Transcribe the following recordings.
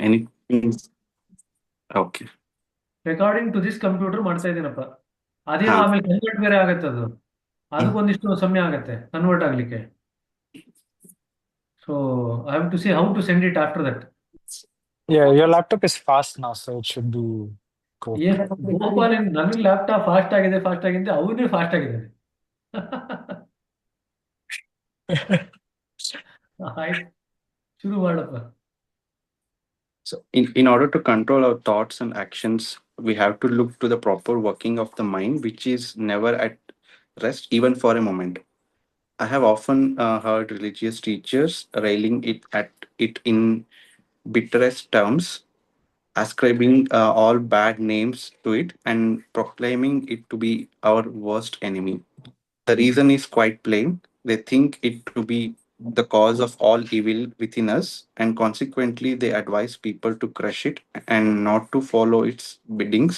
Anything? Okay. Recording to this computer ಮಾಡ್ತಾ ಇದ್ದೀನಪ್ಪ. ಅದೇನೋ ಹಾ. ಆಮೇಲೆ ಕನ್ವರ್ಟ್ ಬೇರೆ ಆಗತ್ತೆ ಅದು. ಅದಕ್ಕೊಂದಿಷ್ಟು ಸಮಯ ಆಗತ್ತೆ ಕನ್ವರ್ಟ್ ಆಗ್ಲಿಕ್ಕೆ. So I have to see how to send it after that. Yeah, your laptop is fast now, so it should be good. ಏ ಗೋಪಾಲ್, ನನ್ನ ಲ್ಯಾಪ್ಟಾಪ್ ಫಾಸ್ಟ್ ಆಗಿದೆ, ಅವನೇ ಫಾಸ್ಟ್ ಆಗಿದ್ದಾನೆ. ಆಯ್ತು, ಶುರು ಮಾಡಪ್ಪ. So, in order to control our thoughts and actions, we have to look to the proper working of the mind, which is never at rest, even for a moment. I have often heard religious teachers railing at it in bitterest terms, ascribing all bad names to it and proclaiming it to be our worst enemy. The reason is quite plain. They think it to be the cause of all evil within us, and consequently, they advise people to crush it and not to follow its biddings.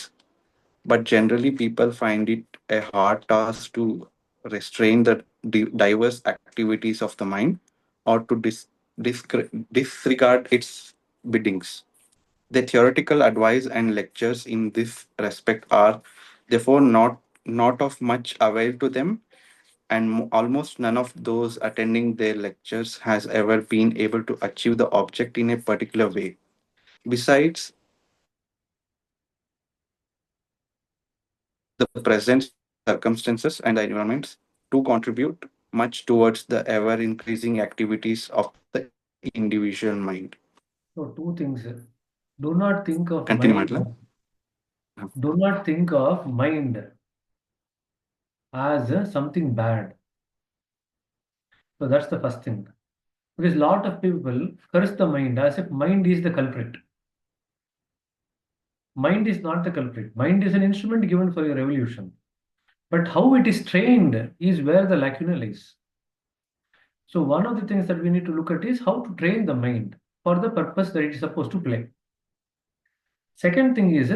But generally, people find it a hard task to restrain the diverse activities of the mind or to disregard its biddings. The theoretical advice and lectures in this respect are therefore not of much avail to them, and almost none of those attending their lectures has ever been able to achieve the object in a particular way. Besides, the present circumstances and the environments to contribute much towards the ever increasing activities of the individual mind. So two things. Do not think of Continue, mind. Matla. Do not think of mind as something bad. So that's the first thing. Because a lot of people curse the mind as if mind is the culprit. Mind is not the culprit. Mind is an instrument given for your evolution. But how it is trained is where the lacuna lies. So one of the things that we need to look at is how to train the mind for the purpose that it is supposed to play. Second thing is,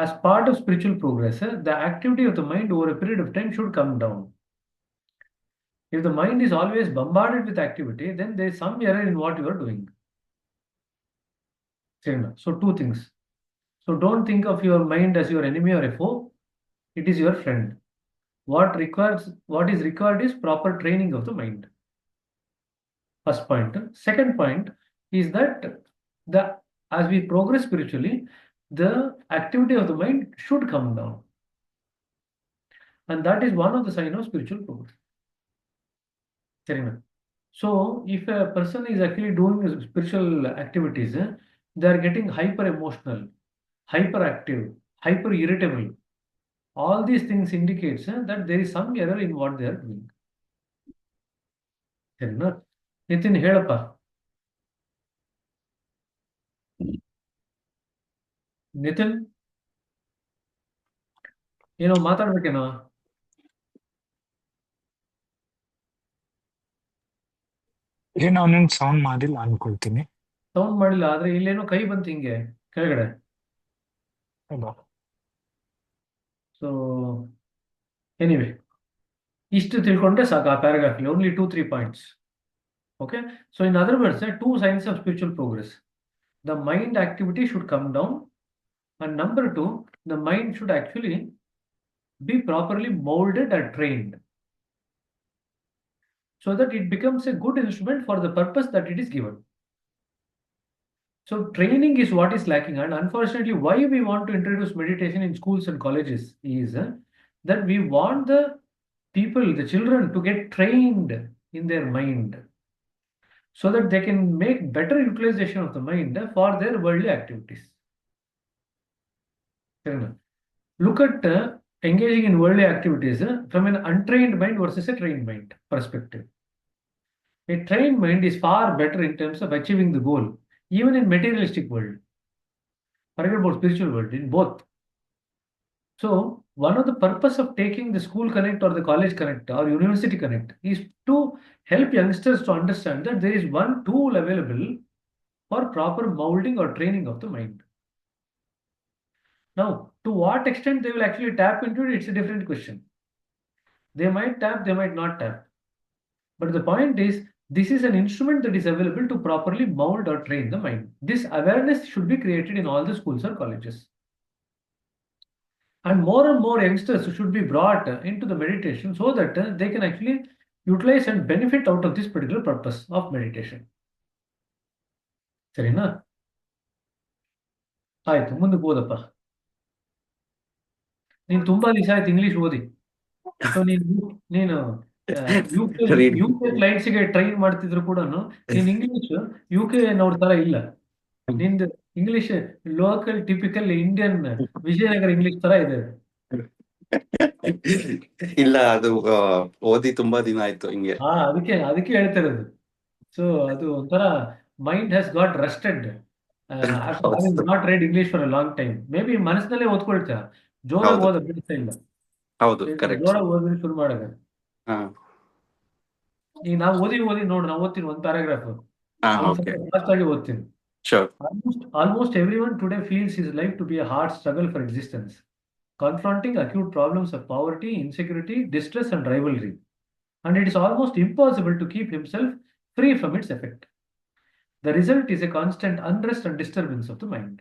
as part of spiritual progress, the activity of the mind over a period of time should come down. If the mind is always bombarded with activity, then there is some error in what you are doing. So two things. So don't think of your mind as your enemy or a foe. It is your friend. What is required is proper training of the mind. First point. Second point is that the as we progress spiritually, the activity of the mind should come down. And that is one of the signs of spiritual progress. So if a person is actually doing spiritual activities, they are getting hyper emotional, hyperactive, hyper irritable. All these things indicates that there is some error in what they are doing. ಸರಿನಾ? ನಿತಿನ್ ಹೇಳಪ್ಪ. ನಿತಿನ್ ಏನೋ ಮಾತಾಡ್ಬೇಕೇನೋ? ಏನು ಅವನಿಗೆ sound ಮಾಡಿಲ್ಲ ಅನ್ಕೊಳ್ತೀನಿ. Sound ಮಾಡಿಲ್ಲ, ಆದ್ರೆ ಇಲ್ಲೇನೋ ಕೈ ಬಂತು ಹಿಂಗೆ ಕೆಳಗಡೆ. ಹೌದಾ? ಸೊ ಎನಿವೆ, ಇಷ್ಟು ತಿಳ್ಕೊಂಡ್ರೆ ಸಾಕು ಆ ಪ್ಯಾರಾಗ್ರಾಫ್ಲಿ. Only 2-3 points. Okay, so in other words, two signs of spiritual progress. The mind activity should come down, and number two, the mind should actually be properly molded and trained so that it becomes a good instrument for the purpose that it is given. So training is what is lacking, and unfortunately why we want to introduce meditation in schools and colleges is that we want the people, the children, to get trained in their mind so that they can make better utilization of the mind for their worldly activities. Look at engaging in worldly activities from an untrained mind versus a trained mind perspective. A trained mind is far better in terms of achieving the goal, even in materialistic world. Forget about spiritual world, in both. So one of the purpose of taking the school connect or the college connect or university connect is to help youngsters to understand that there is one tool available for proper molding or training of the mind. Now, to what extent they will actually tap into it, it's a different question. They might tap, they might not tap. But the point is, This is an instrument that is available to properly mold or train the mind. This awareness should be created in all the schools or colleges. And more youngsters should be brought into the meditation so that they can actually utilize and benefit out of this particular purpose of meditation. ಸರಿನಾ? ಆಯ್ತು, ಮುಂದಕ್ಕೆ ಓದಪ್ಪ. ನೀನು ತುಂಬಾ ದಿವಸ ಆಯ್ತು English ಓದಿ. So ನೀನು U K Read. U K ಕ್ಲೈಂಟ್ಸ್ಗೆ ಟ್ರೈನ್ ಮಾಡ್ತಿದ್ರು ಕೂಡ ನೀನ್ ಇಂಗ್ಲಿಷ್ ಯು ಕೆ ನೋಡ್ ತರ ಇಲ್ಲ. ನಿಂದು English local typical Indian Vijayanagara English ತರ ಇದೆ. ಇಲ್ಲ, ಅದು ಓದಿ ತುಂಬಾ ದಿನ ಆಯ್ತು ಹಿಂಗೆ. ಅದಕ್ಕೆ ಹೇಳ್ತಾ ಇರೋದು. ಸೊ ಅದು ಒಂಥರ mind has got rusted after not read English for a long time. Maybe ಮನಸ್ಸಿನಲ್ಲೇ ಓದ್ಕೊಳ್ತಾ, ಜೋರಾಗಿ ಹೌದು ಓದ ಬಿಡ್ತಾ ಇಲ್ಲ. ಹೌದು, ಕರೆಕ್ಟ್. ಜೋರಾಗಿ ಓದಿ ಶುರು ಮಾಡಾಗ ಹಾ ಈಗ ನಾವು ಓದಿ ನೋಡು, ನಾವು ಓದ್ತೀನಿ ಒಂದು ಪ್ಯಾರಾಗ್ರಾಫ್, ಹಾ ನಾನು ಓಕೆ, ಸ್ವಲ್ಪ ಫಾಸ್ಟ್ ಆಗಿ ಓದ್ತೀನಿ. Sure. Almost everyone today feels his life to be a hard struggle for existence, confronting acute problems of poverty, insecurity, distress, and rivalry. And it is almost impossible to keep himself free from its effect. The result is a constant unrest and disturbance of the mind.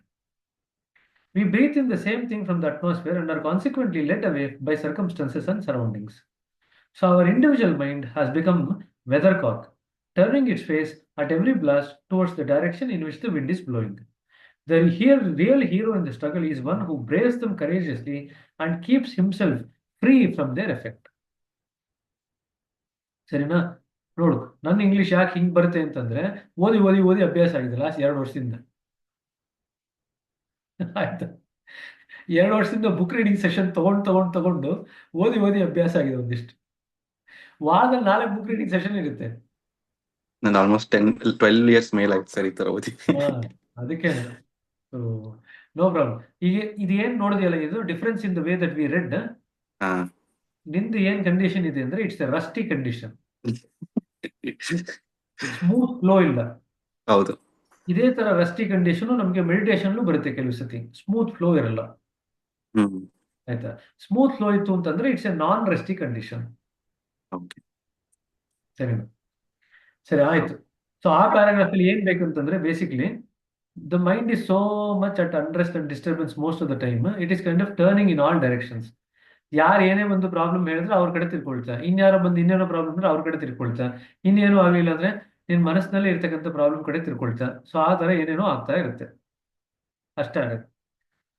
We breathe in the same thing from the atmosphere and are consequently led away by circumstances and surroundings. So our individual mind has become weathercock, turning its face at every blast towards the direction in which the wind is blowing. The real hero in the struggle is one who braves them courageously and keeps himself free from their effect. ಸರಿನಾ? ನೋಡು, ನನ್ನ English ಯಾಕೆ ಹಿಂಗ್ ಬರುತ್ತೆ ಅಂತಂದ್ರೆ ಓದಿ ಓದಿ ಓದಿ ಅಭ್ಯಾಸ ಆಗಿದೆ ಲಾಸ್ಟ್ 2 ವರ್ಷದಿಂದ. ಆಯ್ತಾ? 2 ವರ್ಷದಿಂದ ಬುಕ್ ರೀಡಿಂಗ್ ಸೆಷನ್ ತಗೊಂಡು ಓದಿ ಓದಿ ಅಭ್ಯಾಸ ಆಗಿದೆ. ಒಂದಿಷ್ಟು ವಾರದಲ್ಲಿ 4 ಬುಕ್ ರೀಡಿಂಗ್ ಸೆಷನ್ ಇರುತ್ತೆ. ನಾನು ಆಲ್ಮೋಸ್ಟ್ 12 ಇಯರ್ಸ್ ಮೇಲೆ ಆಯ್ತು ಸರ್ ಈ ತರ ಓದಿ. ಅದಕ್ಕೆ ನೋ ಪ್ರಾಬ್ಲಮ್. ಈಗ ಇದೇನ್ ನೋಡಿದೆಯಲ್ಲ, ಇದು difference in the way that we red. ನಿಂದು ಏನ್ ಕಂಡೀಷನ್ ಇದೆ ಅಂದ್ರೆ it's A Rusty condition, smooth flow ಇಲ್ಲ. ಹೌದು, ಇದೇ ತರ ರಸ್ಟಿ ಕಂಡೀಷನ್ ನಮಗೆ ಮೆಡಿಟೇಷನ್ ಬರುತ್ತೆ ಕೆಲವು ಸತಿ, ಸ್ಮೂತ್ ಫ್ಲೋ ಇರಲ್ಲ. ಆಯ್ತಾ? ಸ್ಮೂತ್ ಫ್ಲೋ ಇತ್ತು ಅಂತಂದ್ರೆ it's A non Rusty condition. ಸರಿನಾ? ಸರಿ, ಆಯ್ತು. ಸೊ ಆ ಪ್ಯಾರಾಗ್ರಾಫ್ ಅಲ್ಲಿ ಏನ್ ಬೇಕಂತಂದ್ರೆ basically the mind is so much at unrest and disturbance most of the time. It is kind of turning in all directions. ಯಾರು ಏನೇ ಒಂದು ಪ್ರಾಬ್ಲಮ್ ಹೇಳಿದ್ರೆ ಅವ್ರ ಕಡೆ ತಿರ್ಕೊಳ್ತಾ, ಇನ್ಯಾರೋ ಬಂದು ಇನ್ನೇನೋ ಪ್ರಾಬ್ಲಮ್ ಅಂದ್ರೆ ಅವ್ರ ಕಡೆ ತಿರ್ಕೊಳ್ತಾ, ಇನ್ನೇನೋ ಆಗ್ಲಿಲ್ಲ ಅಂದ್ರೆ ನಿನ್ ಮನಸ್ಸಿನಲ್ಲಿ ಇರ್ತಕ್ಕಂಥ ಪ್ರಾಬ್ಲಮ್ ಕಡೆ ತಿರ್ಕೊಳ್ತಾ. ಸೊ ಆ ತರ ಏನೇನೋ ಆಗ್ತಾ ಇರುತ್ತೆ, ಅಷ್ಟೇ ಆಗುತ್ತೆ.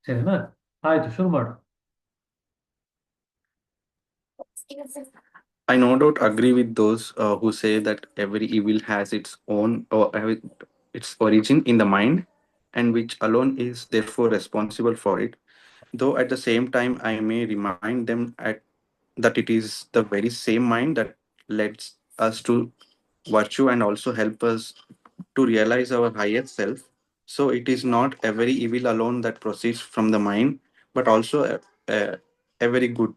ಸರಿನಾ? ಆಯ್ತು, ಶುರು ಮಾಡು. I no doubt agree with those who say that every evil has its own its origin in the mind, and which alone is therefore responsible for it. Though at the same time, I may remind them that it is the very same mind that leads us to virtue and also help us to realize our higher self. So it is not every evil alone that proceeds from the mind, but also every good.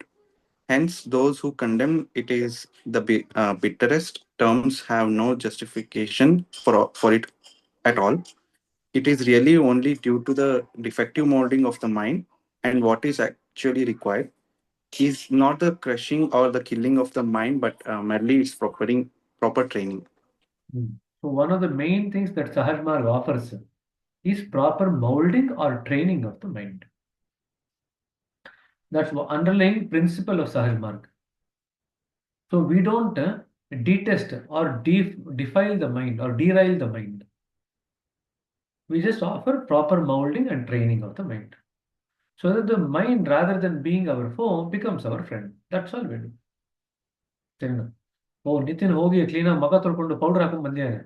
Hence, those who condemn it is the bitterest terms have no justification for it at all. It is really only due to the defective molding of the mind, and what is actually required is not the crushing or the killing of the mind, but merely its proper training. So one of the main things that Sahaj Marg offers is proper molding or training of the mind. That's the underlying principle of Sahaj Marg. So we don't detest or defile the mind or derail the mind. We just offer proper molding and training of the mind, so that the mind, rather than being our foe, becomes our friend. That's all we do. ಸರಿನಾ? ನಿತಿನ್ ಹೋಗಿ ಕ್ಲೀನಾಗಿ ಮಗ ತೊಳ್ಕೊಂಡು powder ಹಾಕೊಂಡ್ ಬಂದಿದ್ದಾನೆ.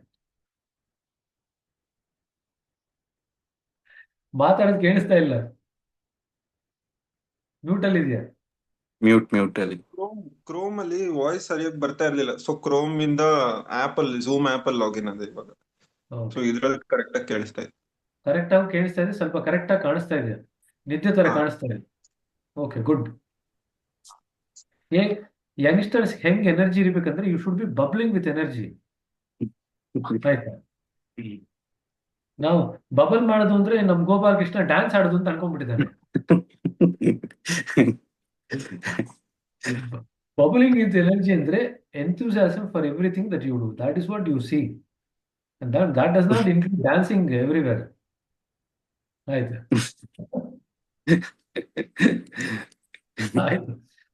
ಮಾತಾಡೋದು ಕೇಳಿಸ್ತಾ ಇಲ್ಲ, ಮ್ಯೂಟ್ ಅಲ್ಲಿ ಇದೆಯಾ? ಮ್ಯೂಟ್ ಅಲ್ಲಿ. ಕ್ರೋಮ್ ಅಲ್ಲಿ ವಾಯ್ಸ್ ಸರಿಯಾಗಿ ಬರ್ತಾ ಇರ್ಲಿಲ್ಲ. ಸೊ ಕ್ರೋಮ್ ಇಂದ ಝೂಮ್ ಆಪ್ ಅಲ್ಲಿ ಲಾಗಿನ್ ಅದೇ ಇವಾಗ. ಸೊ ಇದ್ರಲ್ಲಿ ಕರೆಕ್ಟ್ ಆಗಿ ಕೇಳಿಸ್ತಾ ಇದೆ. ಕರೆಕ್ಟ್ ಆಗಿ ಕೇಳಿಸ್ತಾ ಇದೆ, ಸ್ವಲ್ಪ ಕರೆಕ್ಟ್ ಆಗಿ ಕಾಣಿಸ್ತಾ ಇದೆ, ನಿದ್ದೆ ತರ ಕಾಣಿಸ್ತಾ ಇದೆ. Okay, good. ಯಂಗ್ಸ್ಟರ್ಸ್ ಹೆಂಗ್ ಎನರ್ಜಿ ಇರ್ಬೇಕಂದ್ರೆ you should be bubbling with energy. ಆಯ್ತಾ? ನಾವು ಬಬಲ್ ಮಾಡೋದು ಅಂದ್ರೆ ನಮ್ ಗೋಪಾಲ್ ಕೃಷ್ಣ ಡ್ಯಾನ್ಸ್ ಆಡೋದು ಅಂತ ಅನ್ಕೊಂಡ್ಬಿಟ್ಟಿದ್ದಾನೆ. Bubbling with energy andre enthusiasm for everything that you do. That is what you see. And that does not include dancing everywhere. ಆಯ್ತು. ಆಯ್ತು.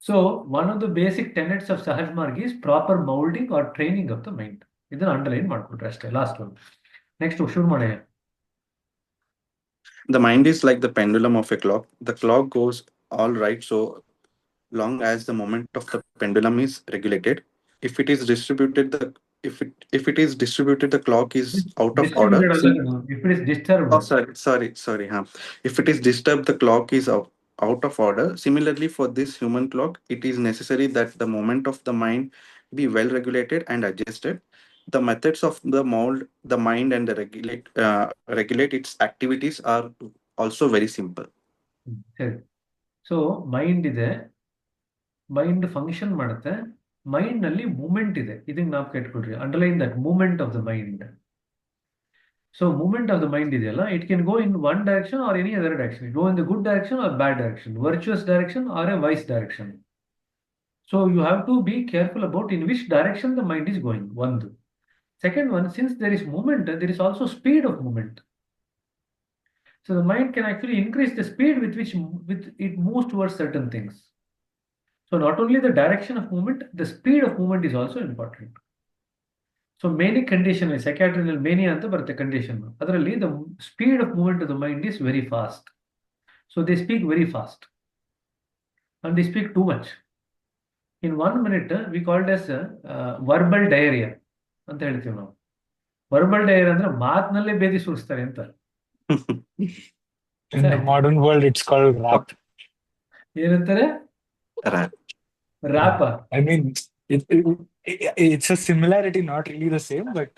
So one of the basic tenets of Sahaj Marg is proper molding or training of the mind. ಇದನ್ನ underline ಮಾಡ್ಕೊಟ್ರೆ ಅಷ್ಟೇ. Last one. Next ಶುರು ಮಾಡಿ. The mind is like the pendulum of a clock. The clock goes all right so long as the moment of the pendulum is regulated. If it is distributed, if it is distributed, the clock is out of order. Distributed ಅಲ್ಲ ಕಣೋ. If it is disturbed. Oh, sorry. Huh. If it is disturbed, the clock is out of order. Similarly, for this human clock, it is necessary that the moment of the mind be well regulated and adjusted. The methods of the mold, the mind, and the regulate its activities are also very simple. ಸರಿ. So mind ಇದೆ, mind function ಮಾಡುತ್ತೆ, mind ನಲ್ಲಿ moment ಇದೆ. ಇದನ್ನ ನಾವು ಕೇಳ್ಕೊಳ್ರಿ, underline that moment of the mind. So moment of the mind ಇದೆಯಲ್ಲ, it can go in one direction or any other direction. Go in the good direction or bad direction, virtuous direction or a vice direction. So you have to be careful about in which direction the mind is going. ಒಂದು. Second one, since there is movement, there is also speed of movement. So the mind can actually increase the speed with which it moves towards certain things. So not only the direction of movement, the speed of movement is also important. So many condition, psychiatrical mania anta barutte condition. Adralli the speed of movement of the mind is very fast. So they speak very fast. And they speak too much. In 1 minute, we call it as verbal diarrhea. ಅಂತ ಹೇಳ್ತೀವಿ ನಾವು. Verbal dairy ಅಂದ್ರೆ ಮಾತಿನಲ್ಲೇ ಬೇದಿ ಸುರಿಸ್ತಾರೆ ಅಂತ. In the modern world, it's called rap. ಏನಂತಾರೆ? Rap. I mean, it's a similarity, not really the same, but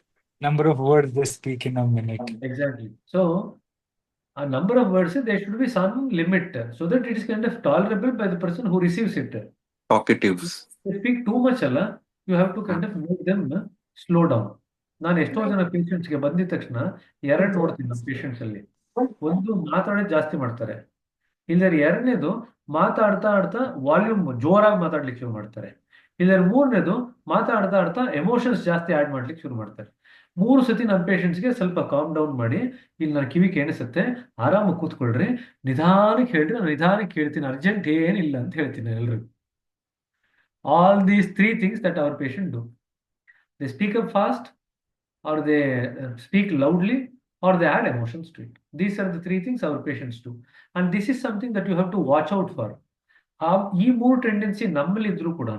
number of words they speak in a minute. Exactly. So, a number of words, there should be some limit so that it is kind of tolerable by the person who receives it. Talkatives. They speak too much, you have to kind of make them slow down. ನಾನು ಎಷ್ಟೋ ಜನ ಪೇಷಂಟ್ಸ್ಗೆ ಬಂದಿದ ತಕ್ಷಣ ಎರಡು ನೋಡ್ತೀನಿ ನಮ್ಮ patients ಅಲ್ಲಿ. ಒಂದು ಮಾತಾಡೋದು ಜಾಸ್ತಿ ಮಾಡ್ತಾರೆ, ಇಲ್ಲದ್ರೆ ಎರಡನೇದು ಮಾತಾಡ್ತಾ ಆಡ್ತಾ ವಾಲ್ಯೂಮ್ ಜೋರಾಗಿ ಮಾತಾಡ್ಲಿಕ್ಕೆ ಶುರು ಮಾಡ್ತಾರೆ, ಇಲ್ಲದ್ರೆ ಮೂರನೇದು ಮಾತಾಡ್ತಾ ಆಡ್ತಾ ಎಮೋಷನ್ಸ್ ಜಾಸ್ತಿ ಆಡ್ ಮಾಡ್ಲಿಕ್ಕೆ ಶುರು ಮಾಡ್ತಾರೆ. 3 ಸತಿ ನಮ್ಮ ಪೇಷಂಟ್ಸ್ಗೆ ಸ್ವಲ್ಪ ಕಾಮ್ ಡೌನ್ ಮಾಡಿ, ಇಲ್ಲಿ ನಾನು ಕಿವಿ ಕೇಳಿಸುತ್ತೆ, ಆರಾಮಾಗಿ ಕೂತ್ಕೊಳ್ರಿ, ನಿಧಾನಕ್ಕೆ ಹೇಳ್ರಿ, ನಾನು ನಿಧಾನಕ್ಕೆ ಹೇಳ್ತೀನಿ, ಅರ್ಜೆಂಟ್ ಏನಿಲ್ಲ ಅಂತ ಹೇಳ್ತೀನಿ ಎಲ್ರಿಗೂ. All these 3 things that our patient do. They speak up fast, or they speak loudly, or they add emotions to it. These are the 3 things our patients do. And this is something that you have to watch out for. ಈ 3 tendency ನಮ್ಮಲ್ಲಿ ಇದ್ರೂ ಕೂಡ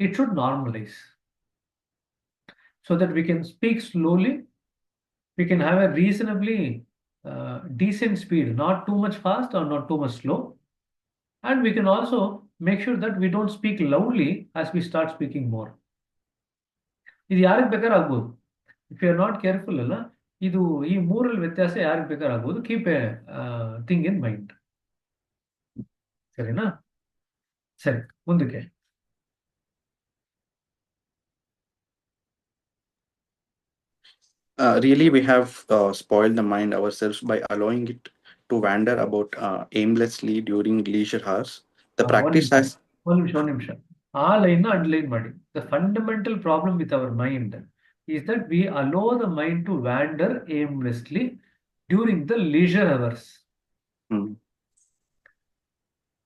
it should normalize. So that we can speak slowly, we can have a reasonably decent speed, not too much fast or not too much slow. And we can also make sure that we don't speak loudly as we start speaking more. ಇದು ಯಾರಿಗೆ ಬೇಕಾದ್ರೆ ಆಗ್ಬೋದು. If you are not careful ಅಲ್ಲ, ಇದು ಈ 3ರಲ್ಲಿ ವ್ಯತ್ಯಾಸ ಯಾರಿಗೆ ಬೇಕಾದ್ರೆ ಆಗ್ಬೋದು. Keep a thing in mind. ಸರಿನಾ? ಸರಿ, ಮುಂದಕ್ಕೆ. Really, we have spoiled the mind ourselves by allowing it to wander about aimlessly during leisure hours. The practice has. ಒಂದು ನಿಮಿಷ ಆ ಲೈನ್ ಅಂಡರ್ಲೈನ್ ಮಾಡಿ. The fundamental problem with our mind is that we allow the mind to wander aimlessly during the leisure hours.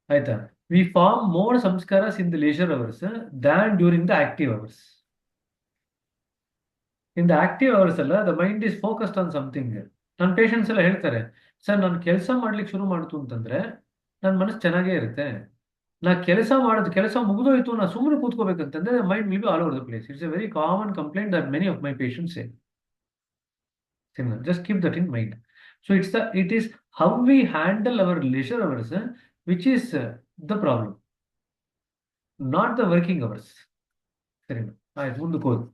ಆಯ್ತಾ? We form more samskaras in the leisure hours than during the active hours. In the active hours ಅಲ್ಲ, the mind is focused on something. ನನ್ನ patients ಎಲ್ಲ ಹೇಳ್ತಾರೆ, sir ನಾನು ಕೆಲಸ ಮಾಡ್ಲಿಕ್ಕೆ ಶುರು ಮಾಡ್ತು ಅಂತಂದ್ರೆ ನನ್ನ ಮನಸ್ಸು ಚೆನ್ನಾಗೇ ಇರುತ್ತೆ, ನಾ ಕೆಲಸ ಮುಗಿದೋಯ್ತು, ನಾ ಸುಮ್ಮನೆ ಕೂತ್ಕೋಬೇಕಂತಂದ್ರೆ mind will be all over the place. It's a very common complaint that many of my patients say. Just keep that in mind. So it is how we handle our leisure hours which is the problem, not the working hours. ಸರಿನಾ? ಆಯ್ತು, ಮುಂದಕ್ಕೆ ಹೋಗಿ.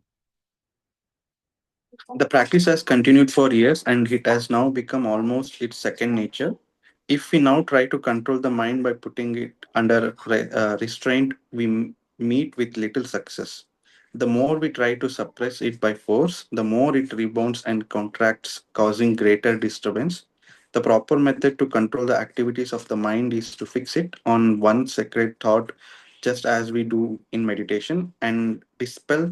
The practice has continued for years and it has now become almost its second nature. If we now try to control the mind by putting it under restraint, we meet with little success. The more we try to suppress it by force, the more it rebounds and contracts, causing greater disturbance. The proper method to control the activities of the mind is to fix it on one sacred thought just as we do in meditation, and dispel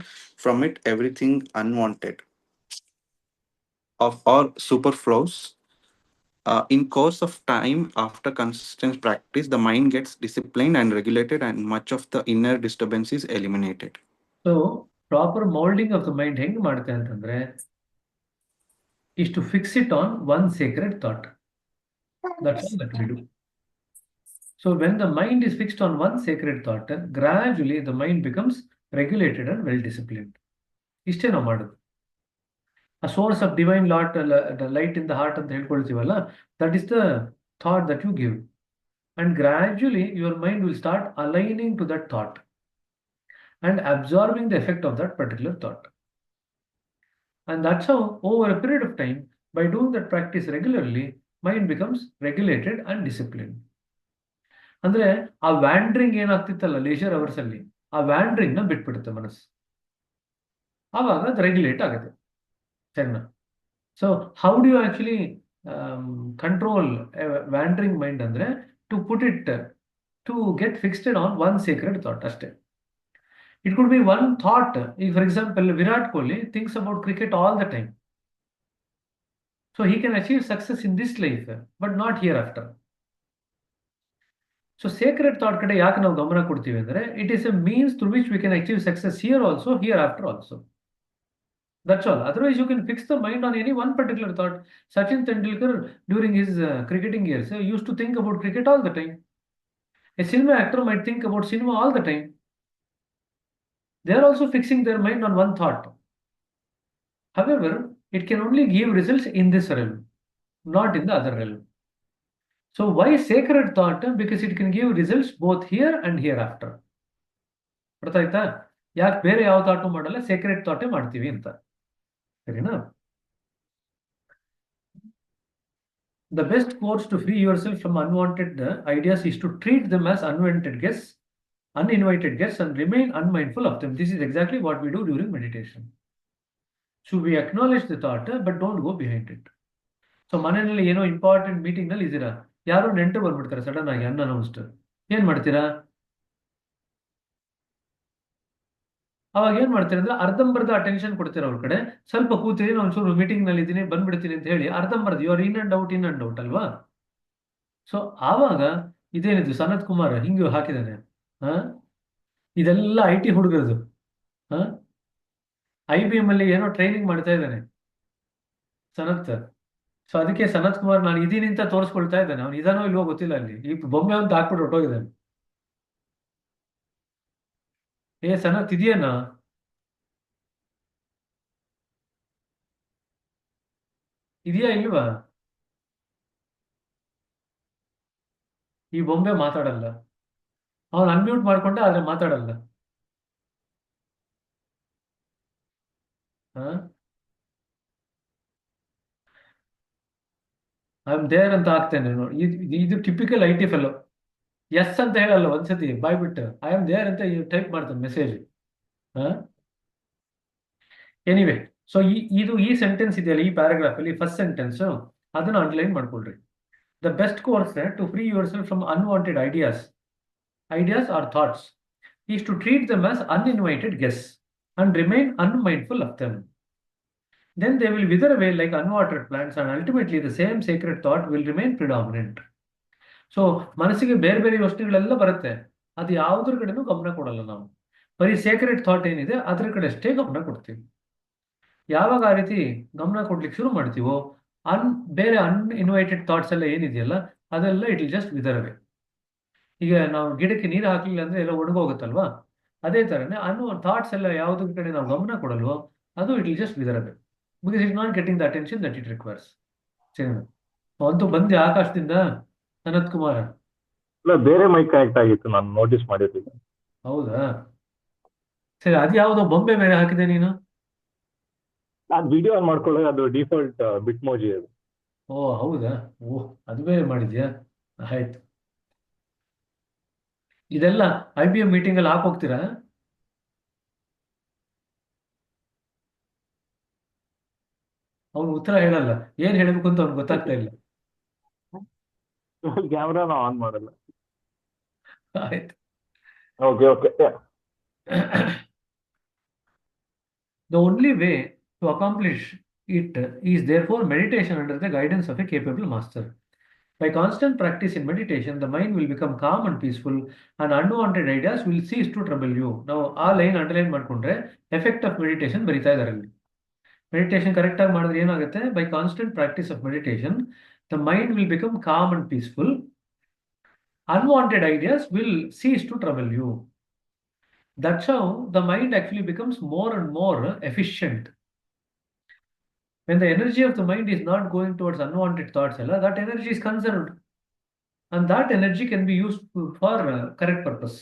from it everything unwanted of or superfluous. In course of time, after consistent practice, the mind gets disciplined and regulated, and much of the inner disturbance is eliminated. So proper moulding of the mind ಹೆಂಗ್ ಮಾಡುತ್ತೆ ಅಂತಂದ್ರೆ is to fix it on one sacred thought. That's all that we do. So when the mind is fixed on one sacred thought, gradually the mind becomes regulated and well disciplined. ಇಷ್ಟೇ ನಾವು ಮಾಡೋದು. A source of divine light, light in the heart ಅಂತ ಹೇಳ್ಕೊಳ್ತೀವಲ್ಲ, that is the thought that you give. And gradually your mind will start aligning to that thought and absorbing the effect of that particular thought. And that's how, over a period of time, by doing that practice regularly, mind becomes regulated and disciplined. ಅಂದ್ರೆ ಆ ವ್ಯಾಂಡ್ರಿಂಗ್ ಏನಾಗ್ತಿತ್ತಲ್ಲ laser hours ಅಲ್ಲಿ, ಆ ವ್ಯಾಂಡ್ರಿಂಗ್ ನ ಬಿಟ್ಬಿಡುತ್ತೆ ಮನಸ್ಸು. ಆವಾಗ ಅದು regulate ಆಗುತ್ತೆ. ಸರಿನಾ? So how do you actually control wandering mind ಅಂದ್ರೆ to put it to get fixed on one secret thought ಅಷ್ಟೇ. It could be one thought. If, for example, Virat Kohli thinks about cricket all the time. So he can achieve success in this life, but not hereafter. So sacred thought kade ಯಾಕೆ ನಾವು ಗಮನ ಕೊಡ್ತೀವಿ ಅಂದ್ರೆ it is a means through which we can achieve success here also, hereafter also. That's all. Otherwise, you can fix the mind on any one particular thought. Sachin Tendulkar, during his cricketing years, used to think about cricket all the time. A cinema actor might think about cinema all the time. They are also fixing their mind on one thought. However, it can only give results in this realm, not in the other realm. So why sacred thought? Because it can give results both here and hereafter. ಅರ್ಥ ಆಯ್ತಾ? ಯಾಕೆ ಬೇರೆ ಯಾವ thought ಮಾಡಲ್ಲ, Sacred ಥಾಟೇ ಮಾಡ್ತೀವಿ ಅಂತ. ಸರಿನಾ? The best course to free yourself from unwanted ideas is to treat them as uninvited guests and remain unmindful of them. This is exactly what we do during meditation. So we acknowledge the thought, but don't go behind it. So ಮನೆಯಲ್ಲಿ ಏನೋ important meeting ನಲ್ಲಿ ಇದ್ದೀರಾ, ಯಾರೋ ನೆಂಟರು ಬಂದ್ಬಿಡ್ತಾರೆ sudden ಆಗಿ ಅನ್ಅನೌನ್ಸ್ಡ್. ಏನ್ ಮಾಡ್ತೀರಾ? ಅವಾಗ ಏನ್ ಮಾಡ್ತೀರಾ ಅಂದ್ರೆ ಅರ್ಧಂಬರ್ಧ ಅಟೆನ್ಷನ್ ಕೊಡ್ತೀರಾ ಅವ್ರ ಕಡೆ. ಸ್ವಲ್ಪ ಕೂತೀರಿ, ನಾನು ಒಂಚೂರು ಮೀಟಿಂಗ್ ನಲ್ಲಿ ಇದ್ದೀನಿ ಬಂದ್ಬಿಡ್ತೀನಿ ಅಂತ ಹೇಳಿ ಅರ್ಧಂಬರ್ಧ you are in and out ಅಲ್ವಾ? ಸೊ ಆವಾಗ ಇದೇನಿದು ಸನತ್ ಕುಮಾರ್ ಹಿಂಗೆ ಹಾಕಿದ್ದಾನೆ. ಇದೆಲ್ಲ IT ಹುಡುಗರದು. IBM ಅಲ್ಲಿ ಏನೋ ಟ್ರೈನಿಂಗ್ ಮಾಡ್ತಾ ಇದ್ದಾನೆ ಸನತ್. ಸೊ ಅದಕ್ಕೆ ಸನತ್ ಕುಮಾರ್ ನಾನು ಇದೀನಿ ಅಂತ ತೋರಿಸ್ಕೊಳ್ತಾ ಇದ್ದಾನೆ. ಅವ್ನು ಇದಾನೋ ಇಲ್ವೋ ಗೊತ್ತಿಲ್ಲ. ಅಲ್ಲಿ ಈ ಬೊಮ್ಮೆ ಅಂತ ಹಾಕ್ಬಿಟ್ಟು ಹೊಟ್ಟೋಗಿದ್ದಾನೆ. ಸನತ್ ಇದೆಯೇನಾ? ಇದೆಯಾ ಇಲ್ವಾ? ಈ ಬೊಂಬೆ ಮಾತಾಡಲ್ಲ. ಅವನು ಅನ್ಮ್ಯೂಟ್ ಮಾಡ್ಕೊಂಡೆ ಆದ್ರೆ ಮಾತಾಡಲ್ಲ. ಐ ಆಮ್ ದೇರ್ ಅಂತ ಹಾಕ್ತೇನೆ ನೋಡಿ. ಇದು ಟಿಪಿಕಲ್ IT ಫೆಲೋ. ಎಸ್ ಅಂತ ಹೇಳಲ್ಲ, ಒಂದ್ಸತಿ ಬಾಯ್ಬಿಟ್ಟು ಐ ಆಮ್ ದೇರ್ ಅಂತ ಟೈಪ್ ಮಾಡ್ತಾನೆ ಮೆಸೇಜ್. ಎನಿವೆ, ಸೊ ಈ ಸೆಂಟೆನ್ಸ್ ಇದೆಯಲ್ಲ ಈ ಪ್ಯಾರಾಗ್ರಾಫ್ ಅಲ್ಲಿ ಫಸ್ಟ್ ಸೆಂಟೆನ್ಸ್, ಅದನ್ನ ಅಂಡರ್ಲೈನ್ ಮಾಡ್ಕೊಳ್ರಿ. The best course to free yourself from unwanted ideas or thoughts is to treat them as uninvited guests and remain unmindful of them. Then they will wither away like unwatered plants and ultimately the same sacred thought will remain predominant. So ಮನಸ್ಸಿಗೆ ಬೇರೆ ಬೇರೆ ಯೋಚನೆಗಳೆಲ್ಲ ಬರುತ್ತೆ, ಅದು ಯಾವುದ್ರ ಕಡೆನೂ ಗಮನ ಕೊಡಲ್ಲ ನಾವು. ಬರೀ ಸೇಕ್ರೆಡ್ ಥಾಟ್ ಏನಿದೆ ಅದ್ರ ಕಡೆ ಅಷ್ಟೇ ಗಮನ ಕೊಡ್ತೀವಿ. ಯಾವಾಗ ಆ ರೀತಿ ಗಮನ ಕೊಡ್ಲಿಕ್ಕೆ ಶುರು ಮಾಡ್ತೀವೋ ಬೇರೆ ಅನ್ಇನ್ವೈಟೆಡ್ ಥಾಟ್ಸ್ ಎಲ್ಲ ಏನಿದೆಯಲ್ಲ ಅದೆಲ್ಲ ಇಟ್ ವಿಲ್ ಜಸ್ಟ್ ವಿದರ್ ಅವೇ. ಈಗ ನಾವು ಗಿಡಕ್ಕೆ ನೀರು ಹಾಕ್ಲಿಲ್ಲ ಅಂದ್ರೆ ಎಲ್ಲ ಒಣಗೋಗುತ್ತಲ್ವಾ, ಅದೇ ತರನೇ ಥಾಟ್ಸ್ ಎಲ್ಲ ಯಾವುದ್ರ ಕಡೆ ನಾವು ಗಮನ ಕೊಡಲ್ವೋ ಅದು it will just wither away, because it not getting the attention that it requires. ಸರಿ, ಅಂತೂ ಬಂದೆ ಆಕಾಶದಿಂದ ಸನತ್ ಕುಮಾರ್. ಇಲ್ಲ, ಬೇರೆ ಮೈಕ್ ಕನೆಕ್ಟ್ ಆಗಿತ್ತು, ನಾನು ನೋಟಿಸ್ ಮಾಡಿರ್ತೀನಿ. ಹೌದಾ? ಸರಿ, ಅದು ಯಾವುದೋ ಬೊಂಬೆ ಬೇರೆ ಹಾಕಿದೆ ನೀನು. ನಾನು ವಿಡಿಯೋ ಆನ್ ಮಾಡ್ಕೊಳ್ಳೋದು, ಅದು ಡಿಫಾಲ್ಟ್ ಬಿಟ್ ಮೋಜಿ ಅದು. ಓ ಹೌದಾ? ಓಹ್, ಅದು ಬೇರೆ ಮಾಡಿದ್ಯಾ? ಆಯ್ತು. ಇದೆಲ್ಲ IBM ಮೀಟಿಂಗ್ ಅಲ್ಲಿ ಹಾಕೋಗ್ತೀರಾ? ಅವ್ನು ಉತ್ತರ ಹೇಳಲ್ಲ, ಏನ್ ಹೇಳ್ಬೇಕು ಅಂತ ಅವ್ನು ಗೊತ್ತಾಗ್ತಾ ಇಲ್ಲ. ಕ್ಯಾಮ್ರಾನ ಆನ್ ಮಾಡಲ್ಲ. ಆಯ್ತು. Okay. Yeah. The only way to accomplish it is therefore meditation under the guidance of a capable master. By constant practice in meditation, the mind will become calm and peaceful, and unwanted ideas will cease to trouble you. Now, ಆ line underline ಮಾಡ್ಕೊಂಡ್ರೆ effect of meditation ಬರಿತಾ ಇದ್ದಾರೆ ಅಲ್ಲಿ. Meditation correct ಆಗಿ ಮಾಡಿದ್ರೆ ಏನಾಗುತ್ತೆ? By constant practice of meditation, the mind will become com and peaceful. Unwanted ideas will cease to trouble you. That's how the mind actually becomes more and more efficient. When the energy of the mind is not going towards unwanted thoughts, that energy is conserved. And that energy can be used for correct purpose.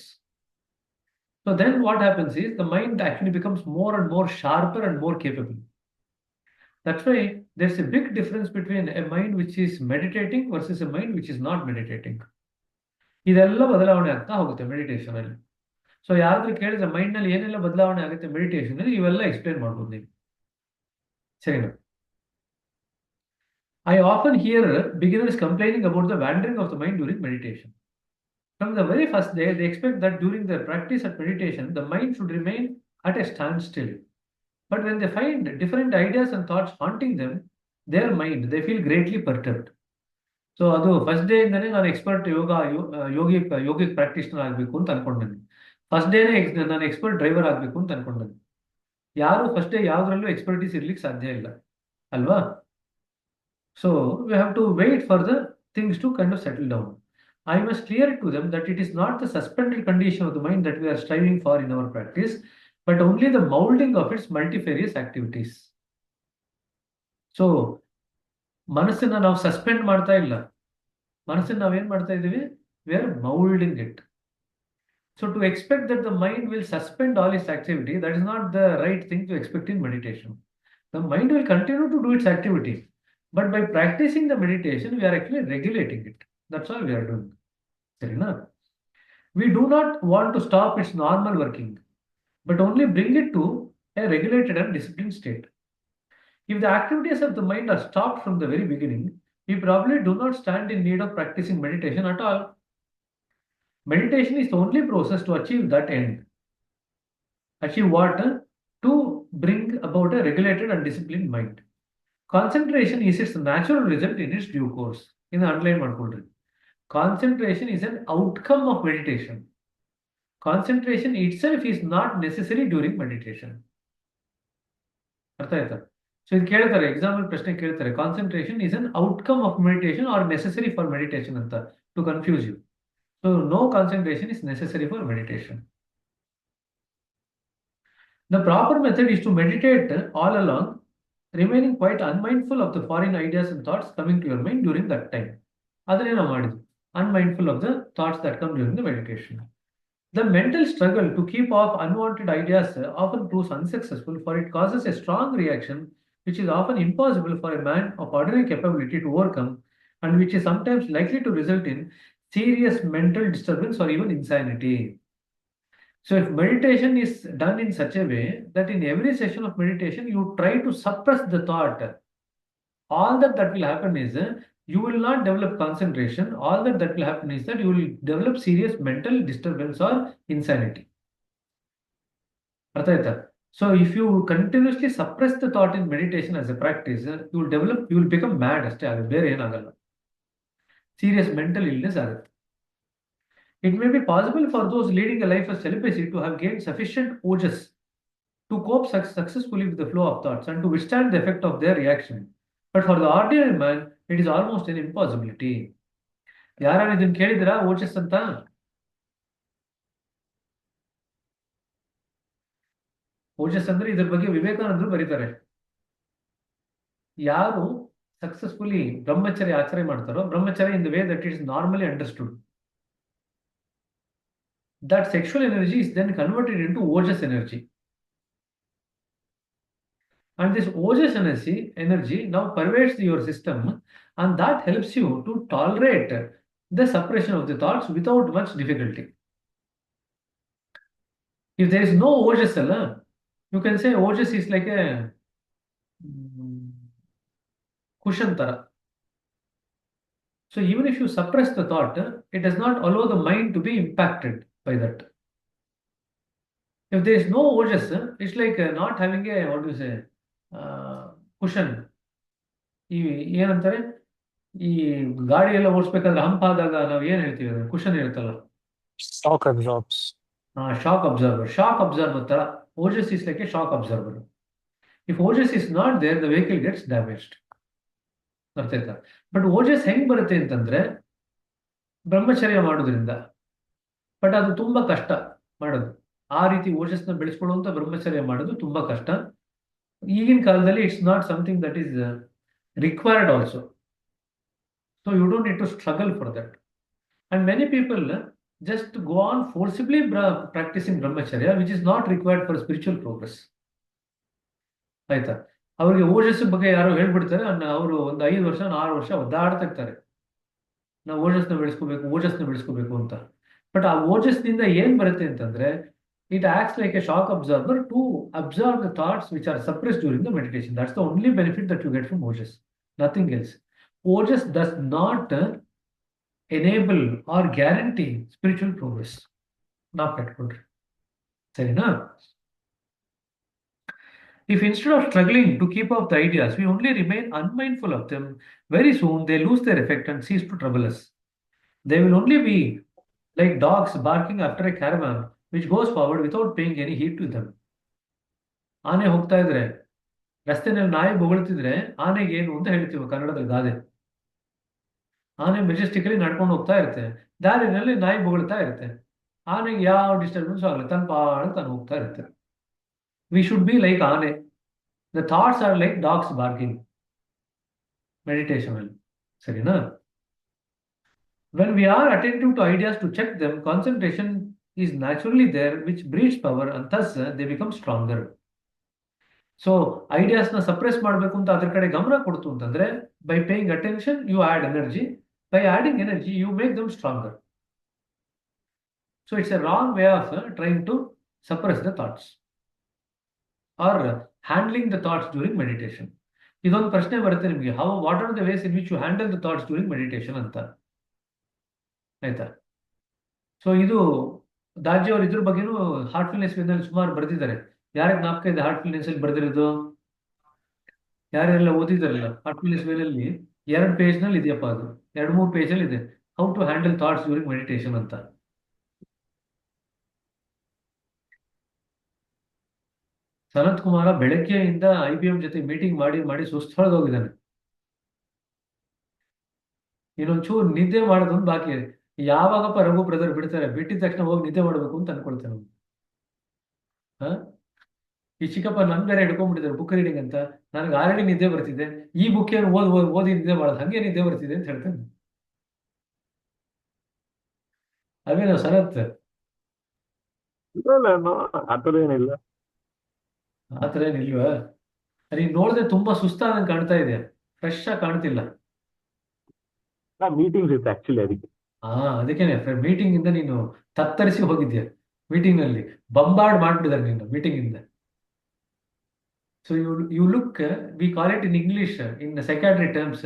So then what happens is the mind actually becomes more and more sharper and more capable. That's why there's a big difference between a mind which is meditating versus a mind which is not meditating. ಇದೆಲ್ಲ ಬದಲಾವಣೆ ಆಗ್ತಾ ಹೋಗುತ್ತೆ meditation ಅಲ್ಲಿ. So ಯಾರಾದ್ರೂ ಕೇಳಿದ್ರೆ mind ನಲ್ಲಿ ಏನೆಲ್ಲ ಬದಲಾವಣೆ ಆಗುತ್ತೆ ಮೆಡಿಟೇಷನ್ ಅಲ್ಲಿ, ಇವೆಲ್ಲ ಎಕ್ಸ್ಪ್ಲೇನ್ ಮಾಡ್ಬೋದು ನೀವು. ಸರಿನಾ? I often hear beginners complaining about the wandering of the mind during meditation. From the very first day, they expect that during their practice at meditation, the mind should remain at a standstill. But when they find different ideas and thoughts haunting them, their mind, they feel greatly perturbed. So ಅದು first day ಇಂದಾನೆ ನಾನು expert yogic practitioner ಆಗಬೇಕು ಅಂತ ಅನ್ಕೊಂಡೆ. First ಡೇನೇ ನಾನು expert driver ಆಗಬೇಕು ಅಂತ ಅನ್ಕೊಂಡೆ. ಯಾರು ಫಸ್ಟ್ ಡೇ ಯಾವ್ದ್ರಲ್ಲೂ ಎಕ್ಸ್ಪರ್ಟೀಸ್ ಇರ್ಲಿಕ್ಕೆ ಸಾಧ್ಯ ಇಲ್ಲ ಅಲ್ವಾ? So we have to wait for the things to kind of settle down. I must clear it to them that it is not the suspended condition of the mind that we are striving for in our practice, but only the molding of its multifarious activities. So, ಮನಸ್ಸನ್ನ ನಾವು suspend ಮಾಡ್ತಾ ಇಲ್ಲ, ಮನಸ್ಸನ್ನ ನಾವೇನ್ ಮಾಡ್ತಾ ಇದೀವಿ? We are molding it. So to expect that the mind will suspend all its activity, that is not the right thing to expect in meditation. The mind will continue to do its activity, but by practicing the meditation, we are actually regulating it. That's all we are doing. Serena? We do not want to stop its normal working, but only bring it to a regulated and disciplined state. If the activities of the mind are stopped from the very beginning, we probably do not stand in need of practicing meditation at all. Meditation is the only process to achieve that end. Achieve what? To bring about a regulated and disciplined mind. Concentration is its natural result in its due course. In the underline ಮಾಡ್ಕೊಳ್ರಿ. Concentration is an outcome of meditation. Concentration itself is not necessary during meditation. ಅರ್ಥ ಆಯ್ತಾ? So ಇದು ಕೇಳ್ತಾರೆ, example ಪ್ರಶ್ನೆ ಕೇಳ್ತಾರೆ, concentration is an outcome of meditation or necessary for meditation ಅಂತ, to confuse you. So no concentration is necessary for meditation. The proper method is to meditate all along, remaining quite unmindful of the foreign ideas and thoughts coming to your mind during that time. ಅದನ್ನೇ ನಾವು ಮಾಡಿದ್ವಿ, unmindful of the thoughts that come during the meditation. The mental struggle to keep off unwanted ideas often proves unsuccessful, for it causes a strong reaction which is often impossible for a man of ordinary capability to overcome, and which is sometimes likely to result in serious mental disturbance or even insanity. So if meditation is done in such a way that in every session of meditation you try to suppress the thought, all that will happen is you will not develop concentration. All that will happen is that you will develop serious mental disturbance or insanity. ಅರ್ಥ ಆಯ್ತಾ? So if you continuously suppress the thought in meditation as a practice, you will become mad ಅಷ್ಟೇ, ಅದು ಬೇರೆ ಏನಾಗಲ್ಲ. Serious mental illness ಆಗುತ್ತೆ. It may be possible for those leading a life of celibacy to have gained sufficient ojas to cope successfully with the flow of thoughts and to withstand the effect of their reaction. But for the ordinary man, it is almost an impossibility. ಯಾರು ಇದನ್ನ ಕೇಳಿದಿರಾ ಓಜಸ್ ಅಂತ? ಓಜಸ್ ಅಂದ್ರೆ ಇದ್ರ ಬಗ್ಗೆ ವಿವೇಕಾನಂದರು ಬರೀತಾರೆ. ಯಾರು successfully ಬ್ರಹ್ಮಚರ್ಯ ಆಚರಣೆ ಮಾಡ್ತಾರೋ, ಬ್ರಹ್ಮಚರ್ಯ in the way that it is normally understood, that sexual energy is then converted into ojas energy. And this ojas energy now pervades your system, and that helps you to tolerate the suppression of the thoughts without much difficulty. If there is no ojas, you can say ojas is like a cushion tara. So even if you suppress the thought, it does not allow the mind to be impacted by that. If there is no ojas, it's like not having a, what do you say, cushion. ಈ ಏನಂತಾರೆ, ಈ ಗಾಡಿ ಎಲ್ಲ ಓಡಿಸ್ಬೇಕಾದ್ರೆ hump ಆದಾಗ ನಾವು ಏನ್ ಹೇಳ್ತೀವಿ, ಅದನ್ನ ಕುಶನ್ ಇರುತ್ತಲ್ಲ, Shock absorbs. Shock absorber. Shock absorber ತರ ojas is like a shock absorber. If ojas is not there, the vehicle gets damaged. ಅರ್ಥ ಆಯ್ತಾ? ಬಟ್ ಓಜಸ್ ಹೆಂಗ್ ಬರುತ್ತೆ ಅಂತಂದ್ರೆ ಬ್ರಹ್ಮಚರ್ಯ ಮಾಡೋದ್ರಿಂದ. ಬಟ್ ಅದು ತುಂಬಾ ಕಷ್ಟ ಮಾಡೋದು. ಆ ರೀತಿ ಓಜಸ್ನ ಬೆಳೆಸ್ಕೊಳ್ಳುವಂತ ಬ್ರಹ್ಮಚರ್ಯ ಮಾಡೋದು ತುಂಬಾ ಕಷ್ಟ. ಈಗಿನ ಕಾಲದಲ್ಲಿ it's not something that is required also. So you don't need to struggle for that. And many people just go on forcibly practicing brahmacharya, which is not required for spiritual progress. ಆಯ್ತಾ? ಅವ್ರಿಗೆ ಓಜಸ್ ಬಗ್ಗೆ ಯಾರೋ ಹೇಳ್ಬಿಡ್ತಾರೆ, ಅವರು ಒಂದು 5 ವರ್ಷ 6 ವರ್ಷ ಒದ್ದಾಡ್ತಾ ಇರ್ತಾರೆ, ನಾವು ಓಜಸ್ನ ಬೆಳೆಸ್ಕೋಬೇಕು ಅಂತ. ಬಟ್ ಆ ಓಜಸ್ನಿಂದ ಏನ್ ಬರುತ್ತೆ ಅಂತಂದ್ರೆ, it acts like a shock absorber to absorb the thoughts which are suppressed during the meditation. That's the only benefit that you get from ojas, nothing else. Ojas does not enable or guarantee spiritual progress. ನಾವು ಕಟ್ಕೊಳ್ರಿ, ಸರಿನಾ? If instead of struggling to keep up the ideas, we only remain unmindful of them, very soon they lose their effect and cease to trouble us. They will only be like dogs barking after a caravan which goes forward without paying any heed to them. ಆನೆ ಹೋಗ್ತಾ ಇದ್ರೆ, ರಸ್ತೆನಲ್ಲಿ ನಾಯಿ ಬೊಗಳ್ತಿದ್ರೆ ಆನೆಗೆ ಏನು ಅಂತ ಹೇಳ್ತೀವಿ ಕನ್ನಡದಲ್ಲಿ ಗಾದೆ. ಆನೆ ಮೆಜೆಸ್ಟಿಕಲಿ ನಡ್ಕೊಂಡು ಹೋಗ್ತಾ ಇರುತ್ತೆ, ದಾರಿನಲ್ಲಿ ನಾಯಿ ಬೊಗಳ್ತಾ ಇರುತ್ತೆ, ಆನೆಗೆ ಯಾವ ಡಿಸ್ಟರ್ಬೆನ್ಸ್ ಆಗಲ್ಲ, ತನ್ನ ಪಾಡಿಗೆ ತಾನು ಹೋಗ್ತಾ ಇರುತ್ತೆ. ವಿ ಶುಡ್ ಬಿ ಲೈಕ್ ಆನೆ. The thoughts are like dogs barking meditation ಅಲ್ಲಿ, ಸರಿನಾ? When we are attentive to ideas to check them, concentration is naturally there which breeds power and thus they become stronger. So ಐಡಿಯಾಸ್ನ suppress ಮಾಡಬೇಕು ಅಂತ ಅದ್ರ ಕಡೆ ಗಮನ ಕೊಡ್ತು ಅಂತಂದ್ರೆ, by paying attention you add energy, by adding energy you make them stronger. So it's a wrong way of trying to suppress the thoughts or handling the thoughts during meditation. ಇದೊಂದು ಪ್ರಶ್ನೆ ಬರುತ್ತೆ ನಿಮಗೆ, what are the ways in which you handle the thoughts during meditation ಅಂತ. ಆಯ್ತಾ? So ಇದು ದಾಜಿ ಅವರು ಇದ್ರ ಬಗ್ಗೆನೂ ಹಾರ್ಟ್ಫುಲ್ನೆಸ್ ವೇನಲ್ಲಿ ಸುಮಾರು ಬರೆದಿದ್ದಾರೆ. ಯಾರಿಗೆ ಜ್ಞಾಪಕ ಇದೆ ಹಾರ್ಟ್ಫುಲ್ನೆಸ್ ಅಲ್ಲಿ ಬರೆದಿರೋದು? ಯಾರೆಲ್ಲ ಓದಿದಾರಲ್ಲ ಹಾರ್ಟ್ಫುಲ್ನೆಸ್ ವೇನಲ್ಲಿ 2 ಪೇಜ್ ನಲ್ಲಿ ಇದೆಯಪ್ಪ, ಅದು 2-3 ಪೇಜ್ ಅಲ್ಲಿ ಇದೆ, how to handle thoughts during meditation ಅಂತ. ಸನತ್ ಕುಮಾರ ಬೆಳಗ್ಗೆಯಿಂದ IBM ಜೊತೆ ಮೀಟಿಂಗ್ ಮಾಡಿ ಮಾಡಿ ಸುಸ್ತಾಗೋಗಿದ್ದಾನೆ. ಇನ್ನೊಂಚೂರು ನಿದ್ದೆ ಮಾಡೋದೊಂದು ಬಾಕಿ ಇದೆ. ಯಾವಾಗಪ್ಪ ರಘು ಬ್ರದರ್ ಬಿಡ್ತಾರೆ, ಬಿಟ್ಟಿದ ತಕ್ಷಣ ಹೋಗಿ ನಿದ್ದೆ ಮಾಡಬೇಕು ಅಂತ ಅನ್ಕೊಳ್ತೇನೆ. ಈ ಚಿಕ್ಕಪ್ಪ ನನ್ ಬೇರೆ ಹಿಡ್ಕೊಂಡ್ಬಿಟ್ಟಿದ್ದಾರೆ ಬುಕ್ ರೀಡಿಂಗ್ ಅಂತ. ನನಗೆ ಆಲ್ರೆಡಿ ನಿದ್ದೆ ಬರ್ತಿದೆ, ಈ ಬುಕ್ ಏನು ಓದಿ ನಿದ್ದೆ ಮಾಡೋದು, ಹಂಗೆ ನಿದ್ದೆ ಬರ್ತಿದೆ ಅಂತ ಹೇಳ್ತೇನೆ. ಅವೇನೋ ಸನತ್? ಆತರ ಏನಿಲ್ಲ. ಆತರ ಏನಿಲ್ವಾ? ನೀನ್ ನೋಡಿದ್ರೆ ತುಂಬಾ ಸುಸ್ತಾದಂಗೆ ಕಾಣ್ತಾ ಇದೆ, ಫ್ರೆಶ್ ಆಗಿ ಕಾಣ್ತಿಲ್ಲ. ಮೀಟಿಂಗ್ಸ್ ಇತ್ತು ಆಕ್ಚುಲಿ, ಅದಕ್ಕೆ. ಅದಕ್ಕೇನೆ ಮೀಟಿಂಗ್ ಇಂದ ನೀನು ತತ್ತರಿಸಿ ಹೋಗಿದ್ಯಾ. ಮೀಟಿಂಗ್ ನಲ್ಲಿ ಬಂಬಾರ್ಡ್ ಮಾಡ್ಬಿಟ್ಟಿದ್ದಾರೆ ನೀನು ಮೀಟಿಂಗ್ ಇಂದ. So you look, we call it in English, in psychiatry terms,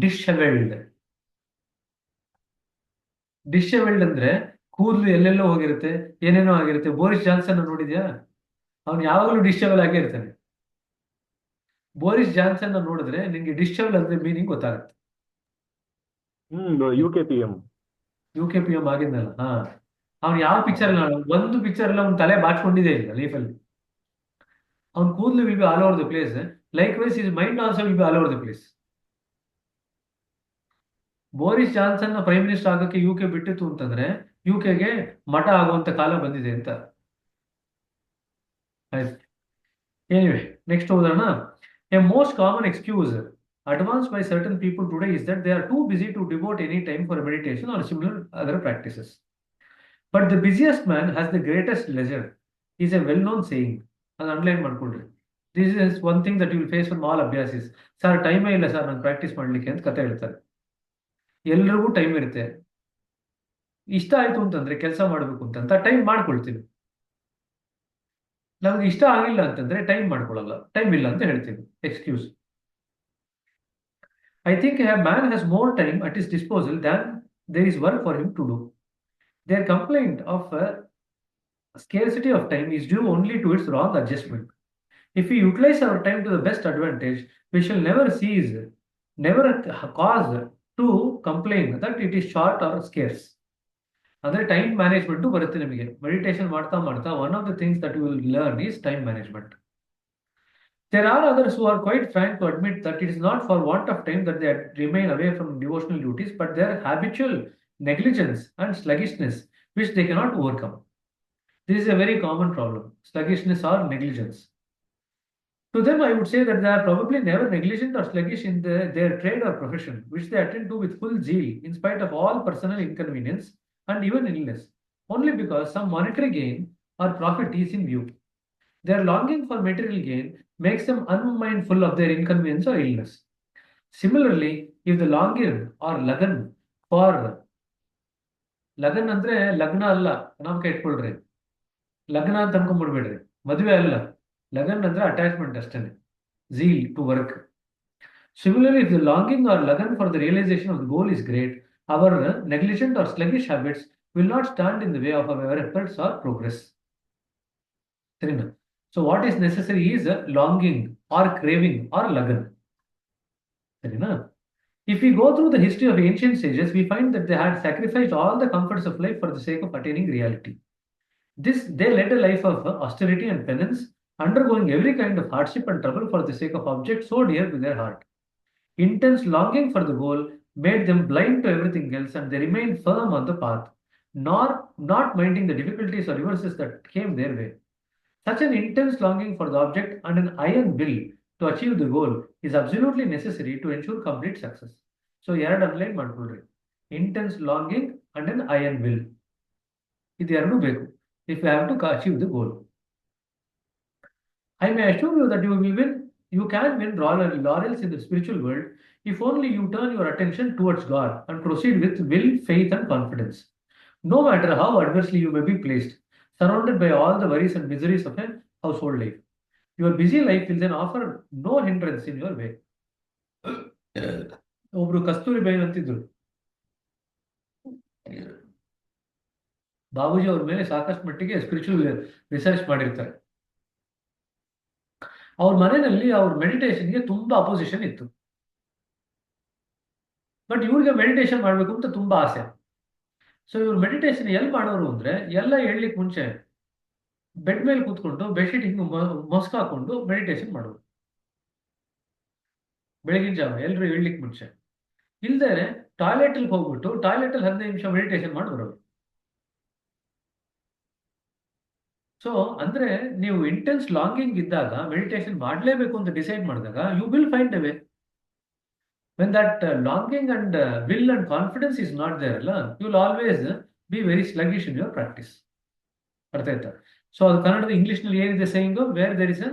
dishevelled. Dishevelled ಅಂದ್ರೆ ಕೂದಲು ಎಲ್ಲೆಲ್ಲೋ ಹೋಗಿರುತ್ತೆ, ಏನೇನೋ ಆಗಿರುತ್ತೆ. ಬೋರಿಸ್ ಜಾನ್ಸನ್ ನೋಡಿದ್ಯಾ? ಅವ್ನು ಯಾವಾಗಲೂ ಡಿಶ್ಹೆವೆಲ್ ಆಗೇ ಇರ್ತಾನೆ. ಬೋರಿಸ್ ಜಾನ್ಸನ್ ನೋಡಿದ್ರೆ ನಿನ್ಗೆ ಡಿಶ್ಹೆವೆಲ್ ಅಂದ್ರೆ ಮೀನಿಂಗ್ ಗೊತ್ತಾಗುತ್ತೆ. UK PM ಆಗಿದ್ನಲ್ಲ, ಅವ್ನು ಯಾವ ಪಿಕ್ಚರ್ ಅಲ್ಲ, ಒಂದು ಪಿಕ್ಚರ್ ಎಲ್ಲ ಅವ್ನ ತಲೆ ಬಾಚ್ಕೊಂಡಿದೆ ಇಲ್ಲ ಲೈಫಲ್ಲಿ. ಅವ್ನ ಕೂದಲು will be all over the place, likewise is mind also will be all over the place. Boris Johnson prime minister ಆಗೋಕ್ಕೆ UK ಬಿಟ್ಟಿತ್ತು ಅಂತಂದ್ರೆ UKಗೆ ಮಠ ಆಗುವಂತ ಕಾಲ ಬಂದಿದೆ ಅಂತ. ಆಯ್ತು, ಎನಿವೆ ನೆಕ್ಸ್ಟ್ ಹೋಗೋಣ. A most common excuse advanced by certain people today is that they are too busy to devote any time for meditation or similar other practices. But the busiest man has the greatest leisure is a well-known saying. ಅದು underline ಮಾಡ್ಕೊಳ್ರಿ. This is one thing that you will face from all ಅಭ್ಯಾಸಿಸ್. Sir ಟೈಮೇ ಇಲ್ಲ sir ನಾನು practice ಮಾಡ್ಲಿಕ್ಕೆ ಅಂತ ಕತೆ ಹೇಳ್ತಾರೆ. ಎಲ್ರಿಗೂ ಟೈಮ್ ಇರುತ್ತೆ. ಇಷ್ಟ ಆಯ್ತು ಅಂತಂದ್ರೆ ಕೆಲಸ ಮಾಡ್ಬೇಕು ಅಂತ ಟೈಮ್ ಮಾಡ್ಕೊಳ್ತೀವಿ. ನಮ್ಗೆ ಇಷ್ಟ ಆಗಿಲ್ಲ ಅಂತಂದ್ರೆ ಟೈಮ್ ಮಾಡ್ಕೊಳ್ಳಲ್ಲ, ಟೈಮ್ ಇಲ್ಲ ಅಂತ ಹೇಳ್ತೀವಿ, excuse. I think a man has more time at his disposal than there is work for him to do. Their complaint of scarcity of time is due only to its wrong adjustment. If we utilize our time to the best advantage, we shall never cause to complain that it is short or scarce. ಅಂದರೆ time management ಬರುತ್ತೆ ನಿಮಗೆ meditation ಮಾಡ್ತಾ ಮಾಡ್ತಾ one of the things that you will learn is time management. There are others who are quite frank to admit that it is not for want of time that they remain away from devotional duties, but their habitual negligence and sluggishness, which they cannot overcome. This is a very common problem, sluggishness or negligence. To them, I would say that they are probably never negligent or sluggish in their trade or profession, which they attend to with full zeal in spite of all personal inconvenience and even illness, only because some monetary gain or profit is in view. Their longing for material gain makes them unmindful of their inconvenience or illness. Similarly, if the longing or lagan for ಲಗನ್ ಅಂದ್ರೆ ಲಗ್ನ ಅಲ್ಲ ನಾಮಕ ಇಟ್ಕೊಳ್ರಿ, ಲಗ್ನ ಅಂತ ಅನ್ಕೊಂಡ್ಬಿಡ್ಬೇಡ್ರಿ, ಮದುವೆ ಅಲ್ಲ. ಲಗನ್ ಅಂದ್ರೆ attachment ಅಷ್ಟೇನೆ, zeal to work. Similarly, if the longing or lagan for the realization of the goal is great, our negligent or sluggish habits will not stand in the way of our efforts or progress. So what is necessary is longing or craving or lagan. If we go through the history of ancient sages, we find that they had sacrificed all the comforts of life for the sake of attaining reality. They led a life of austerity and penance, undergoing every kind of hardship and trouble for the sake of objects so dear to their heart. Intense longing for the goal made them blind to everything else, and they remained firm on the path, not minding the difficulties or reverses that came their way. Such an intense longing for the object and an iron will to achieve the goal is absolutely necessary to ensure complete success. So, ಎರಡು underline ಮಾಡ್ಕೊಳ್ರಿ, intense longing and an iron will. ಇದು ಎರಡು ಬೇಕು if you have to achieve the goal. I may assure you that you can win laurels in the spiritual world if only you turn your attention towards God and proceed with will, faith, and confidence. No matter how adversely you may be placed, surrounded by all the worries and miseries of a household life, your busy life will then offer no hindrance in your way. ಒಬ್ರು ಕಸ್ತೂರಿ ಬೈನ್ ಅಂತಿದ್ರು, ಬಾಬುಜಿ ಅವ್ರ ಮೇಲೆ ಸಾಕಷ್ಟು ಮಟ್ಟಿಗೆ spiritual research ಮಾಡಿರ್ತಾರೆ. ಅವ್ರ ಮನೆಯಲ್ಲಿ ಅವ್ರ ಮೆಡಿಟೇಷನ್ಗೆ ತುಂಬಾ ಅಪೋಸಿಷನ್ ಇತ್ತು. ಬಟ್ ಇವ್ರಿಗೆ ಮೆಡಿಟೇಷನ್ ಮಾಡಬೇಕು ಅಂತ ತುಂಬಾ ಆಸೆ. ಸೊ ಇವ್ರು ಮೆಡಿಟೇಷನ್ ಎಲ್ಲಿ ಮಾಡೋರು ಅಂದ್ರೆ, ಎಲ್ಲ ಹೇಳಲಿಕ್ಕೆ ಮುಂಚೆ ಬೆಡ್ ಮೇಲೆ ಕೂತ್ಕೊಂಡು ಬೆಡ್ಶೀಟ್ ಹಿಂಗೆ ಮೊಸ್ಕ್ ಹಾಕೊಂಡು ಮೆಡಿಟೇಷನ್ ಮಾಡೋರು ಬೆಳಗಿನ ಜಾವ, ಎಲ್ಲರೂ ಹೇಳಲಿಕ್ಕೆ ಮುಂಚೆ. ಇಲ್ದೇ ಟಾಯ್ಲೆಟ್ ಅಲ್ಲಿ ಹೋಗ್ಬಿಟ್ಟು ಟಾಯ್ಲೆಟ್ ಅಲ್ಲಿ 15 ನಿಮಿಷ ಮೆಡಿಟೇಷನ್ ಮಾಡಿ ಬರೋರು. ಸೊ ಅಂದ್ರೆ ನೀವು ಇಂಟೆನ್ಸ್ ಲಾಂಗಿಂಗ್ ಇದ್ದಾಗ ಮೆಡಿಟೇಷನ್ ಮಾಡಲೇಬೇಕು ಅಂತ ಡಿಸೈಡ್ ಮಾಡಿದಾಗ you will find a way. When that longing and will and confidence is not there ಅಲ್ಲ, you will always be very sluggish in your practice. ಅರ್ಥ ಆಯ್ತಾ? ಸೊ ಅದು ಕನ್ನಡದ ಇಂಗ್ಲಿಷ್ ನಲ್ಲಿ ಏನಿದೆ saying, where there is a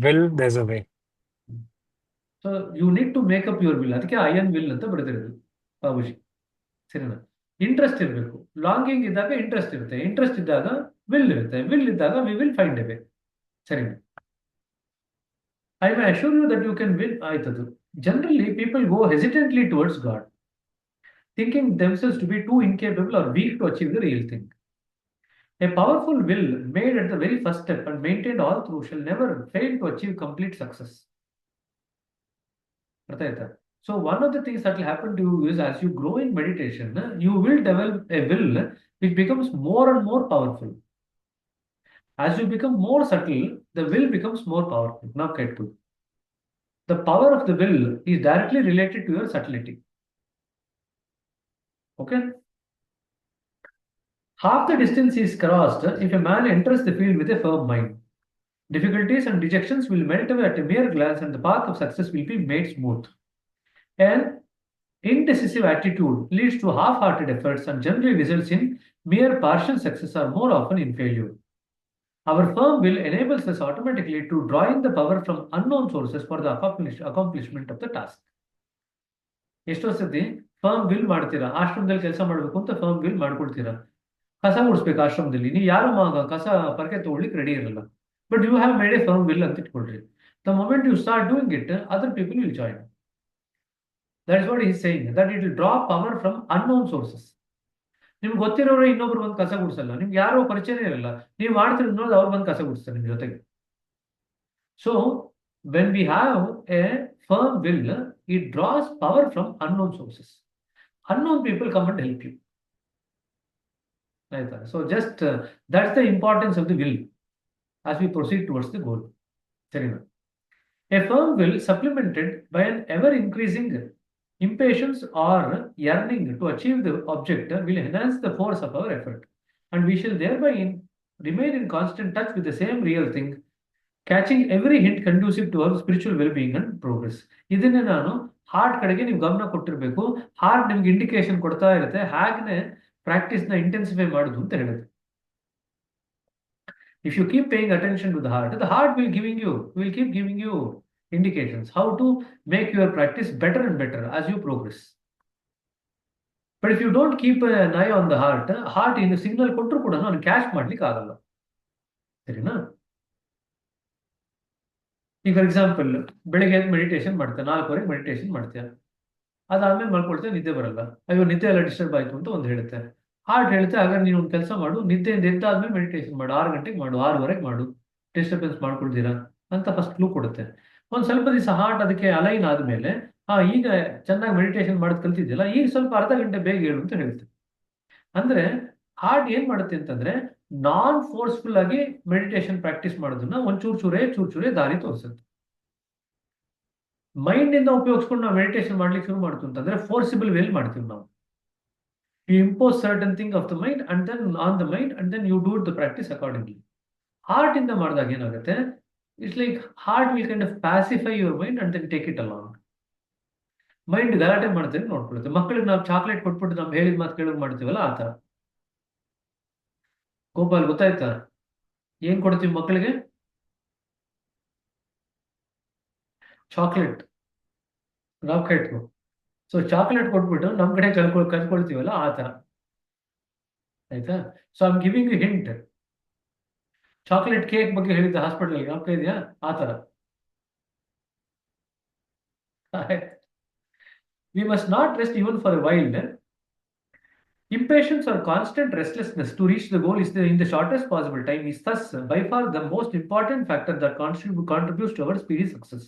will, there's a way. So you need to make up your will. ಅದಕ್ಕೆ iron will ಅಂತ ಬರೆದಿರೋದು ಬಾಬುಜಿ. ಸರಿನಾ? ಇಂಟ್ರೆಸ್ಟ್ ಇರಬೇಕು. ಲಾಂಗಿಂಗ್ ಇದ್ದಾಗ ಇಂಟ್ರೆಸ್ಟ್ ಇರುತ್ತೆ, ಇಂಟ್ರೆಸ್ಟ್ ಇದ್ದಾಗ ವಿಲ್ ಇರುತ್ತೆ, ವಿಲ್ ಇದ್ದಾಗ we will find a way. ಸರಿನಾ? I my assure you that you can will. ಆಯ್ತದು. Generally people go hesitantly towards God, thinking themselves to be too incapable or weak to achieve the real thing. A powerful will made at the very first step and maintained all through shall never fail to achieve complete success. So one of the things that will happen to you is, as you grow in meditation, you will develop a will which becomes more and more powerful. As you become more subtle, the will becomes more powerful. Now, careful. The power of the will is directly related to your subtlety. Okay? Half the distance is crossed if a man enters the field with a firm mind. Difficulties and dejections will melt away at a mere glance, and the path of success will be made smooth. An indecisive attitude leads to half-hearted efforts and generally results in mere partial success or more often in failure. Our firm will enables us automatically to draw in the power from unknown sources for the accomplishment of the task. ಎಷ್ಟೋ ಸತಿ firm will ಮಾಡ್ತೀರಾ, ಆಶ್ರಮದಲ್ಲಿ ಕೆಲಸ ಮಾಡಬೇಕು ಅಂತ firm will ಮಾಡ್ಕೊಳ್ತೀರಾ, ಕಸ ಗುಡಿಸ್ಬೇಕು ಆಶ್ರಮದಲ್ಲಿ, ನೀವು ಯಾರು ಕಸ ಪರಕೆ ತಗೊಳ್ಳಿಕ್ಕೆ ರೆಡಿ ಇರಲ್ಲ, but you have made a firm will ಅಂತ ಇಟ್ಕೊಳ್ರಿ. The moment you start doing it, other people will join. That is what he is saying, that it will draw power from unknown sources. ನಿಮ್ಗೆ ಗೊತ್ತಿರೋರು ಇನ್ನೊಬ್ರು ಬಂದು ಕಸ ಗುಡಿಸಲ್ಲ, ನಿಮ್ಗೆ ಯಾರೋ ಪರಿಚಯನೇ ಇರಲ್ಲ, ನೀವು ಮಾಡ್ತಿರೋದು ನೋಡಿ ಅವ್ರು ಬಂದು ಕಸ ಗುಡಿಸ್ತಾರೆ ನಿಮ್ ಜೊತೆಗೆ. So when we have a firm will, it draws power from unknown sources. Unknown people come and help you. ಆಯ್ತಾ? So just that's the importance of the will as we proceed towards the goal. ಸರಿನಾ? A firm will, supplemented by an ever increasing impatience or yearning to achieve the object, will enhance the force of our effort, and we shall thereby remain in constant touch with the same real thing, catching every hint conducive to our spiritual well-being and progress. ಇದನ್ನೇ ನಾನು heart ಕಡೆಗೆ ನೀವು ಗಮನ ಕೊಟ್ಟಿರಬೇಕು. Heart ನಿಮ್ಗೆ indication ಕೊಡ್ತಾ ಇರುತ್ತೆ ಹಾಗೆ ಪ್ರಾಕ್ಟೀಸ್ನ intensify ಮಾಡುದು ಅಂತ ಹೇಳಿದೆ. If you keep paying attention to the heart will keep giving you indications how to make your practice better and better as you progress. But if you don't keep an eye on the heart in the signal ಕೊಟ್ಟರು ಕೂಡ ನಾನು catch ಮಾಡ್ಲಿಕ್ಕೆ ಆಗಲ್ಲ. ಸರಿನಾ? ಈಗ for example ಬೆಳಿಗ್ಗೆ meditation ಮಾಡ್ತೇನೆ, 4 meditation ಮಾಡ್ತೇನೆ, ಅದಾದ್ಮೇಲೆ ಮಲ್ಕೊಳ್ತೇನೆ, ನಿದ್ದೆ ಬರಲ್ಲ, ಅಯ್ಯೋ ನಿದ್ದೆ ಎಲ್ಲ ಡಿಸ್ಟರ್ಬ್ ಆಯ್ತು ಅಂತ ಒಂದು ಹೇಳುತ್ತೆ. ಹಾರ್ಟ್ ಹೇಳುತ್ತೆ ಹಾಗಾದ್ರೆ ನೀನು ಒಂದು ಕೆಲಸ ಮಾಡು, ನಿದ್ದೆಯಿಂದ ಎದ್ದಾದ್ಮೇಲೆ ಮೆಡಿಟೇಷನ್ ಮಾಡು, 6 ಗಂಟೆಗೆ ಮಾಡು, 6:30 ಮಾಡು, ಡಿಸ್ಟರ್ಬೆನ್ಸ್ ಮಾಡ್ಕೊಳ್ತೀರಾ ಅಂತ ಫಸ್ಟ್ ಕ್ಲೂ ಕೊಡುತ್ತೆ. ಒಂದು ಸ್ವಲ್ಪ ದಿವಸ ಹಾರ್ಟ್ ಅದಕ್ಕೆ ಅಲೈನ್ ಆದ್ಮೇಲೆ ಈಗ ಚೆನ್ನಾಗಿ ಮೆಡಿಟೇಷನ್ ಮಾಡೋದು ಕಲ್ತಿದ್ಯಲ್ಲ, ಈಗ ಸ್ವಲ್ಪ ಅರ್ಧ ಗಂಟೆ ಬೇಗ ಹೇಳು ಅಂತ ಹೇಳುತ್ತೆ. ಅಂದ್ರೆ ಹಾರ್ಟ್ ಏನ್ ಮಾಡುತ್ತೆ ಅಂತಂದ್ರೆ ನಾನ್ ಫೋರ್ಸ್ಫುಲ್ ಆಗಿ ಮೆಡಿಟೇಷನ್ ಪ್ರಾಕ್ಟೀಸ್ ಮಾಡೋದನ್ನ ಒಂಚೂರು ಚೂರೇ ದಾರಿ ತೋರಿಸುತ್ತೆ. ಮೈಂಡ್ ಇಂದ ಉಪಯೋಗಿಸ್ಕೊಂಡು ನಾವು ಮೆಡಿಟೇಷನ್ ಮಾಡ್ಲಿಕ್ಕೆ ಶುರು ಮಾಡ್ತೀವಿ ಅಂತಂದ್ರೆ ಫೋರ್ಸಿಬಲ್ ವೇಲ್ ಮಾಡ್ತೀವಿ ನಾವು. You impose certain thing of the mind and then on the mind and then you do the practice accordingly. Heart ಇಂದ ಮಾಡಿದಾಗ ಏನಾಗುತ್ತೆ, it's like heart will kind of pacify your mind and then take it along. Mind ಗಲಾಟೆ ಮಾಡ್ತೇವೆ ನೋಡ್ಕೊಳುತ್ತೆ. ಮಕ್ಕಳಿಗೆ ನಾವು chocolate ಕೊಟ್ಬಿಟ್ಟು ನಾವು ಹೇಳಿದ ಮಾತು ಕೇಳೋದು ಮಾಡ್ತೀವಲ್ಲ ಆ ತರ. ಗೋಪಾಲ್ ಗೊತ್ತಾಯ್ತಾ ಏನ್ ಕೊಡ್ತೀವಿ ಮಕ್ಕಳಿಗೆ? ಚಾಕ್ಲೇಟ್. ಜ್ಞಾಪಕ ಇಟ್ಕೋ. ಸೊ ಚಾಕ್ಲೇಟ್ ಕೊಟ್ಬಿಟ್ಟು ನಮ್ ಕಡೆ ಕಲ್ಕೊಳ್ತೀವಲ್ಲ ಆ ತರ. ಆಯ್ತಾ? So I am giving you hint. Chocolate cake ಬಗ್ಗೆ ಹೇಳಿದ್ದ ಹಾಸ್ಪಿಟಲ್ ಜ್ಞಾಪಕ ಇದೆಯಾ? ಆ ತರ. We must not rest even for a while. Impatience or constant restlessness to reach the goal in the shortest possible time is thus by far the most important factor that contributes to our speedy success.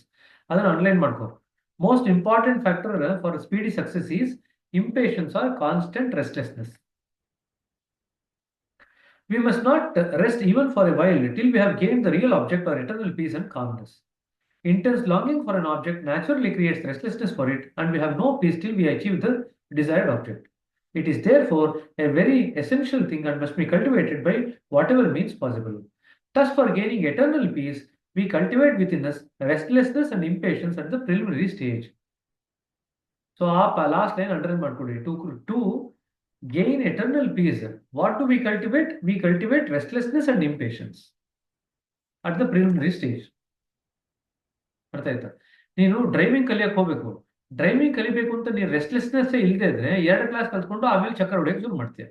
ಅದನ್ನು underline ಮಾಡ್ಕೋ. Most important factor for speedy success is impatience or constant restlessness. We must not rest even for a while till we have gained the real object or eternal peace and calmness. Intense longing for an object naturally creates restlessness for it, and we have no peace till we achieve the desired object. It is therefore a very essential thing and must be cultivated by whatever means possible. Thus, for gaining eternal peace, we cultivate within us restlessness and impatience at the preliminary stage. So, last line underline ಮಾಡ್ಕೊಳ್ಳಿ. To gain eternal peace, what do we cultivate? We cultivate restlessness and impatience at the preliminary stage. ಅರ್ಥ ಆಯ್ತಾ? ನೀನು driving ಕಲಿಯಕ್ಕೆ ಹೋಗ್ಬೇಕು. Driving ಕಲಿಬೇಕು ಅಂತ ನೀನು restlessness ಇಲ್ಲದೆ ಇದ್ರೆ 2 ಕ್ಲಾಸ್ ಕಲ್ತ್ಕೊಂಡು ಆಮೇಲೆ ಚಕ್ರ ಹೊಡೆಯಕ್ಕೆ ಶುರು ಮಾಡ್ತೀಯ.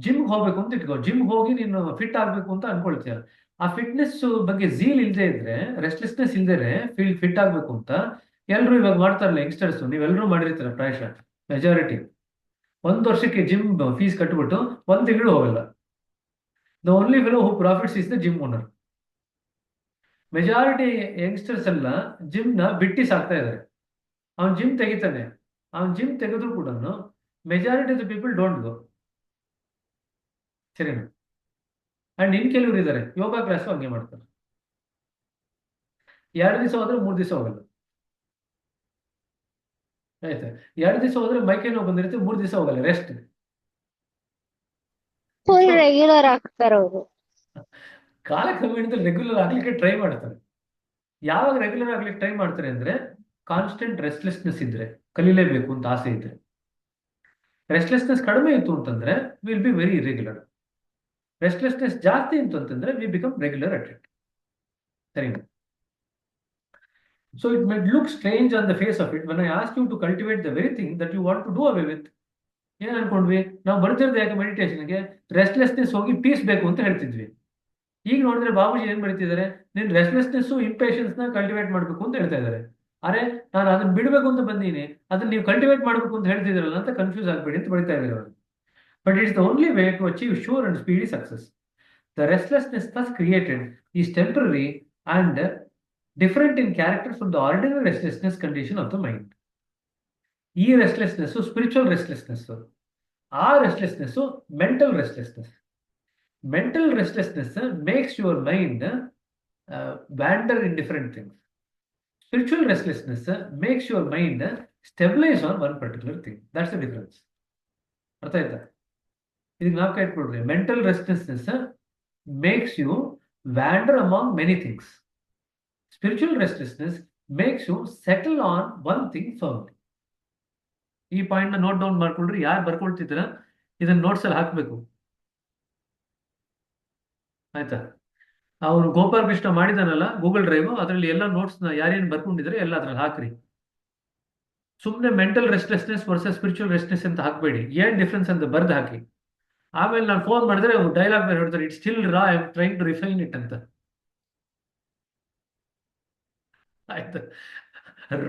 ಜಿಮ್ಗೆ ಹೋಗ್ಬೇಕು ಅಂತ ಇಟ್ಕೋ, ಜಿಮ್ ಹೋಗಿ ನೀನು ಫಿಟ್ ಆಗ್ಬೇಕು ಅಂತ ಅನ್ಕೊಳ್ತೀಯ. ಆ ಫಿಟ್ನೆಸ್ ಬಗ್ಗೆ ಝೀಲ್ ಇಲ್ಲದೆ ಇದ್ರೆ, ರೆಸ್ಟ್ಲೆಸ್ನೆಸ್ ಇಲ್ಲದೆ ಫಿಟ್ ಆಗ್ಬೇಕು ಅಂತ ಎಲ್ಲರೂ ಇವಾಗ ಮಾಡ್ತಾರಲ್ಲ ಯಂಗ್ಸ್ಟರ್ಸ್, ನೀವೆಲ್ಲರೂ ಮಾಡಿರ್ತೀರ ಪ್ರಾಯಶಃ ಮೆಜಾರಿಟಿ. 1 ವರ್ಷಕ್ಕೆ ಜಿಮ್ ಫೀಸ್ ಕಟ್ಬಿಟ್ಟು 1 ತಿಂಗಳು ಹೋಗಲ್ಲ. The only fellow who profits is the gym owner. Majority youngsters ಎಲ್ಲ ಜಿಮ್ನ ಬಿಟ್ಟಿ ಸಾಕ್ತಾ ಇದ್ದಾರೆ. ಅವನ್ ಜಿಮ್ ತೆಗಿತಾನೆ, ಅವನ್ ಜಿಮ್ ತೆಗೆದ್ರು ಕೂಡ majority of the people don't go. ಸರಿನಾ? ಅಂಡ್ ಇನ್ ಕೆಲವರು ಇದ್ದಾರೆ ಯೋಗ ಕ್ಲಾಸು ಹಂಗೆ ಮಾಡ್ತಾರೆ. 2 ದಿವಸ ಹೋದ್ರೆ 3 ದಿವಸ ಹೋಗಲ್ಲ. ಆಯ್ತಾ? 2 ದಿವಸ ಹೋದ್ರೆ ಮೈಕೈ ನೋವು ಬಂದಿರುತ್ತೆ, 3 ದಿವಸ ಹೋಗಲ್ಲ, ರೆಸ್ಟ್. ರೆಗ್ಯುಲರ್ ಆಗ್ತಾರೆ ಅವರು. ಕಾಲ ಕ್ರಮೇಣದಲ್ಲಿ ರೆಗ್ಯುಲರ್ ಆಗ್ಲಿಕ್ಕೆ ಟ್ರೈ ಮಾಡ್ತಾರೆ. ಯಾವಾಗ ರೆಗ್ಯುಲರ್ ಆಗ್ಲಿಕ್ಕೆ ಟ್ರೈ ಮಾಡ್ತಾರೆ ಅಂದ್ರೆ ಕಾನ್ಸ್ಟೆಂಟ್ ರೆಸ್ಟ್ಲೆಸ್ನೆಸ್ ಇದ್ರೆ, ಕಲಿಲೇಬೇಕು ಅಂತ ಆಸೆ ಇದ್ರೆ. ರೆಸ್ಟ್ಲೆಸ್ನೆಸ್ ಕಡಿಮೆ ಇತ್ತು ಅಂತಂದ್ರೆ will be very irregular. Restlessness ಜಾಸ್ತಿ ಇತ್ತು ಅಂತಂದ್ರೆ we become regular at it. ಸರಿನಾ? So it might look strange on the face of it when I ask you to cultivate the very thing that you want to do away with. ಏನ್ ಅನ್ಕೊಂಡ್ವಿ ನಾವು? ಬರ್ತಿರೋದು ಯಾಕೆ ಮೆಡಿಟೇಷನ್ಗೆ? Restlessness ಹೋಗಿ piece ಬೇಕು ಅಂತ ಹೇಳ್ತಿದ್ವಿ. ಈಗ ನೋಡಿದ್ರೆ ಬಾಬುಜಿ ಏನ್ ಬರೀತಿದ್ದಾರೆ, ನೀನ್ ರೆಸ್ಟ್ಲೆಸ್ನೆಸ್ ಇಂಪೇಷನ್ಸ್ ನ ಕಲ್ಟಿವೇಟ್ ಮಾಡ್ಬೇಕು ಅಂತ ಹೇಳ್ತಾ ಇದ್ದಾರೆ. ಅರೆ ನಾನು ಅದನ್ನ ಬಿಡಬೇಕು ಅಂತ ಬಂದೀನಿ, ಅದನ್ನ ನೀವು ಕಲ್ಟಿವೇಟ್ ಮಾಡಬೇಕು ಅಂತ ಹೇಳ್ತಿದ್ರಲ್ಲ ಅಂತ ಕನ್ಫ್ಯೂಸ್ ಆಗಬೇಡಿ ಅಂತ ಬರೀತಾ ಇದ್ದಾರೆ ಅವರು. But it's the only way to achieve sure and speedy success. The restlessness thus created is temporary and different in character from the ordinary restlessness condition of the mind. ಈ restlessness spiritual restlessness, ಆ restlessness mental restlessness. Mental restlessness makes your mind wander in different things. Spiritual restlessness makes your mind stabilize on one particular thing. That's the difference. ಅರ್ಥ ಆಯ್ತಾ? ಇದಕ್ಕೆ ನಾವು ಕೈ ಇಟ್ಕೊಳ್ರಿ. Mental restlessness makes you wander among many things. Spiritual restlessness makes you settle on one thing firmly. ಈ point ನ note down ಮಾಡ್ಕೊಳ್ರಿ. ಯಾರು ಬರ್ಕೊಳ್ತಿದ್ರ ಇದನ್ನ ನೋಟ್ಸ್ ಅಲ್ಲಿ ಹಾಕ್ಬೇಕು, ಆಯ್ತಾ? ಅವನು ಗೋಪಾಲ್ ಕೃಷ್ಣ ಮಾಡಿದಾನಲ್ಲ ಗೂಗಲ್ ಡ್ರೈವ್, ಅದರಲ್ಲಿ ಎಲ್ಲ ನೋಟ್ಸ್ ನ ಯಾರೇನು ಬರ್ಕೊಂಡಿದ್ರೆ ಎಲ್ಲ ಅದ್ರಲ್ಲಿ ಹಾಕ್ರಿ. ಸುಮ್ಮನೆ mental restlessness versus spiritual restless ಅಂತ ಹಾಕ್ಬೇಡಿ, ಏನ್ ಡಿಫ್ರೆನ್ಸ್ ಅಂತ ಬರ್ದು ಹಾಕಿ. ಆಮೇಲೆ ನಾನು ಫೋನ್ ಮಾಡಿದ್ರೆ ಡೈಲಾಗ್ ಬೇರೆ ಹೇಳ್ತಾರೆ, it still raw, I am trying to refine it ಅಂತ. ಆಯ್ತು,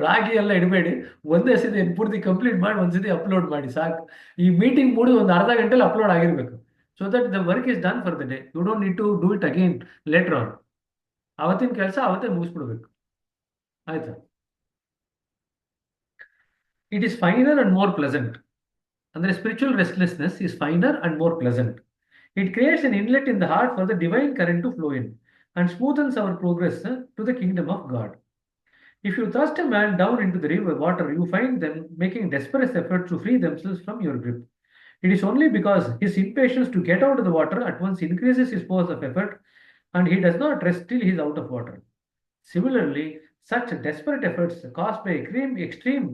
ರಾಗಿ ಎಲ್ಲ ಇಡಬೇಡಿ, ಒಂದೇ ಸತಿ ಪೂರ್ತಿ ಕಂಪ್ಲೀಟ್ ಮಾಡಿ ಒಂದ್ಸತಿ ಅಪ್ಲೋಡ್ ಮಾಡಿ ಸಾಕು. ಈ ಮೀಟಿಂಗ್ ಮೂಡಿ ಒಂದು ಅರ್ಧ ಗಂಟೆಲಿ ಅಪ್ಲೋಡ್ ಆಗಿರ್ಬೇಕು. So that the work is done for the day. You don't need to do it again later on. ಅವತ್ತಿನ ಕೆಲಸ ಅವತ್ತೇ ಮುಗಿಸ್ಬಿಡ್ಬೇಕು, ಆಯ್ತಾ? It is finer and more pleasant. ಅಂದ್ರೆ spiritual restlessness is finer and more pleasant. It creates an inlet in the heart for the divine current to flow in and smoothens our progress to the kingdom of God. If you thrust a man down into the river water, you find them making desperate efforts to free themselves from your grip. It is only because his impatience to get out of the water at once increases his force of effort, and he does not rest till he is out of water. Similarly, such desperate efforts caused by extreme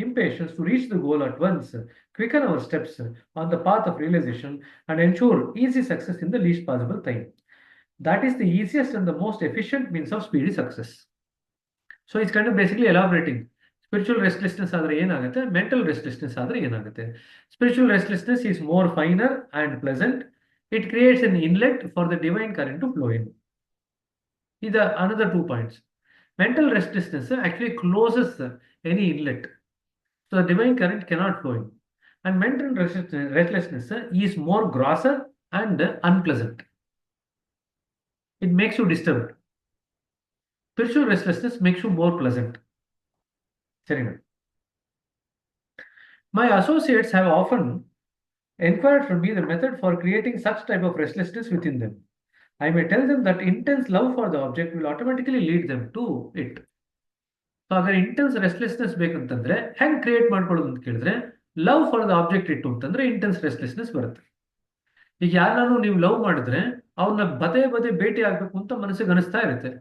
impatience to reach the goal at once quicken our steps on the path of realization and ensure easy success in the least possible time. That is the easiest and the most efficient means of speedy success. So it's kind of basically elaborating. Spiritual restlessness ಆದರೆ ಏನಾಗುತ್ತೆ, mental restlessness ಆದರೆ ಏನಾಗುತ್ತೆ. Spiritual restlessness is more finer and pleasant. It creates an inlet for the divine current to flow in. These are another 2 points. Mental restlessness actually closes any inlet, so the divine current cannot flow in. And mental restlessness is more grosser and unpleasant. It makes you disturbed. Spiritual restlessness makes you more pleasant. My associates have often inquired from me the method for creating such type of restlessness within them. I may tell them that intense love for the object will automatically lead them to it. So ಅಗರ್ intense restlessness ಬೇಕಂತಂದ್ರೆ ಹೆಂಗ್ create ಮಾಡ್ಕೊಳ್ಳೋದು ಅಂತ ಕೇಳಿದ್ರೆ, love for the object ಇಟ್ಟು ಅಂತಂದ್ರೆ intense restlessness ಬರುತ್ತೆ. ಈಗ ಯಾರನ್ನಾನು ನೀವು ಲವ್ ಮಾಡಿದ್ರೆ ಅವ್ರನ್ನ ಬದೇ ಭೇಟಿ ಆಗ್ಬೇಕು ಅಂತ ಮನಸ್ಸಿಗೆ ಅನಿಸ್ತಾ ಇರುತ್ತೆ.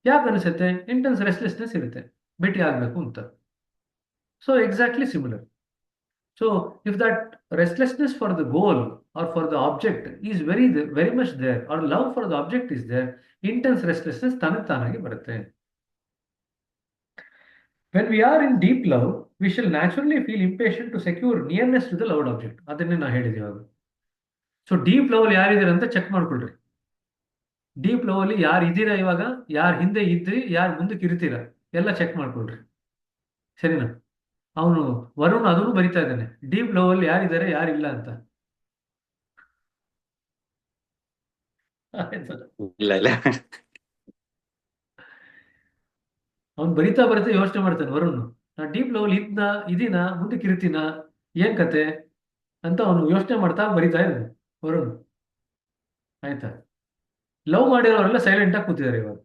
ಯಾಕೆ ಅನಿಸುತ್ತೆ? ಇಂಟೆನ್ಸ್ ರೆಸ್ಟ್ಲೆಸ್ನೆಸ್ ಇರುತ್ತೆ, ಭೇಟಿ ಆಗ್ಬೇಕು ಅಂತ. So exactly similar. So if that restlessness for the goal or for the object is very much there, or love for the object is there, intense restlessness tanagi barutte. When we are in deep love, we shall naturally feel impatient to secure nearness to the loved object. Adanne na ಹೇಳಿದೆ ಇವಾಗ. So deep love ಅಲ್ಲಿ ಯಾರಿದ್ದೀರ ಅಂತ check ಮಾಡ್ಕೊಳ್ರಿ. Deep love ಅಲ್ಲಿ ಯಾರು ಇದ್ದೀರಾ, ಇವಾಗ ಯಾರು ಹಿಂದೆ ಇದ್ರಿ, ಯಾರು ಮುಂದಕ್ಕೆ ಇರ್ತೀರಾ, ಎಲ್ಲ ಚೆಕ್ ಮಾಡ್ಕೊಳ್ರಿ, ಸರಿನಾ? ಅವನು ವರುಣ್ ಅದನ್ನು ಬರಿತಾ ಇದ್ದಾನೆ, ಡೀಪ್ ಲವ್ ಅಲ್ಲಿ ಯಾರಿದ್ದಾರೆ ಯಾರಿಲ್ಲ ಅಂತ. ಇಲ್ಲ ಇಲ್ಲ, ಅವ್ನು ಬರಿತಾ ಯೋಚನೆ ಮಾಡ್ತಾನೆ ವರುಣ್, ನಾ ಡೀಪ್ ಲವ್ ಅಲ್ಲಿ ಇದೀನಾ, ಮುಂದಕ್ಕೆ ಇರ್ತೀನ, ಏನ್ ಕತೆ ಅಂತ ಅವನು ಯೋಚನೆ ಮಾಡ್ತಾ ಬರಿತಾ ಇದ್ದಾನೆ ವರುಣ್, ಆಯ್ತಾ? ಲವ್ ಮಾಡಿರೋರೆಲ್ಲ ಸೈಲೆಂಟ್ ಆಗಿ ಕೂತಿದ್ದಾರೆ ಇವಾಗ.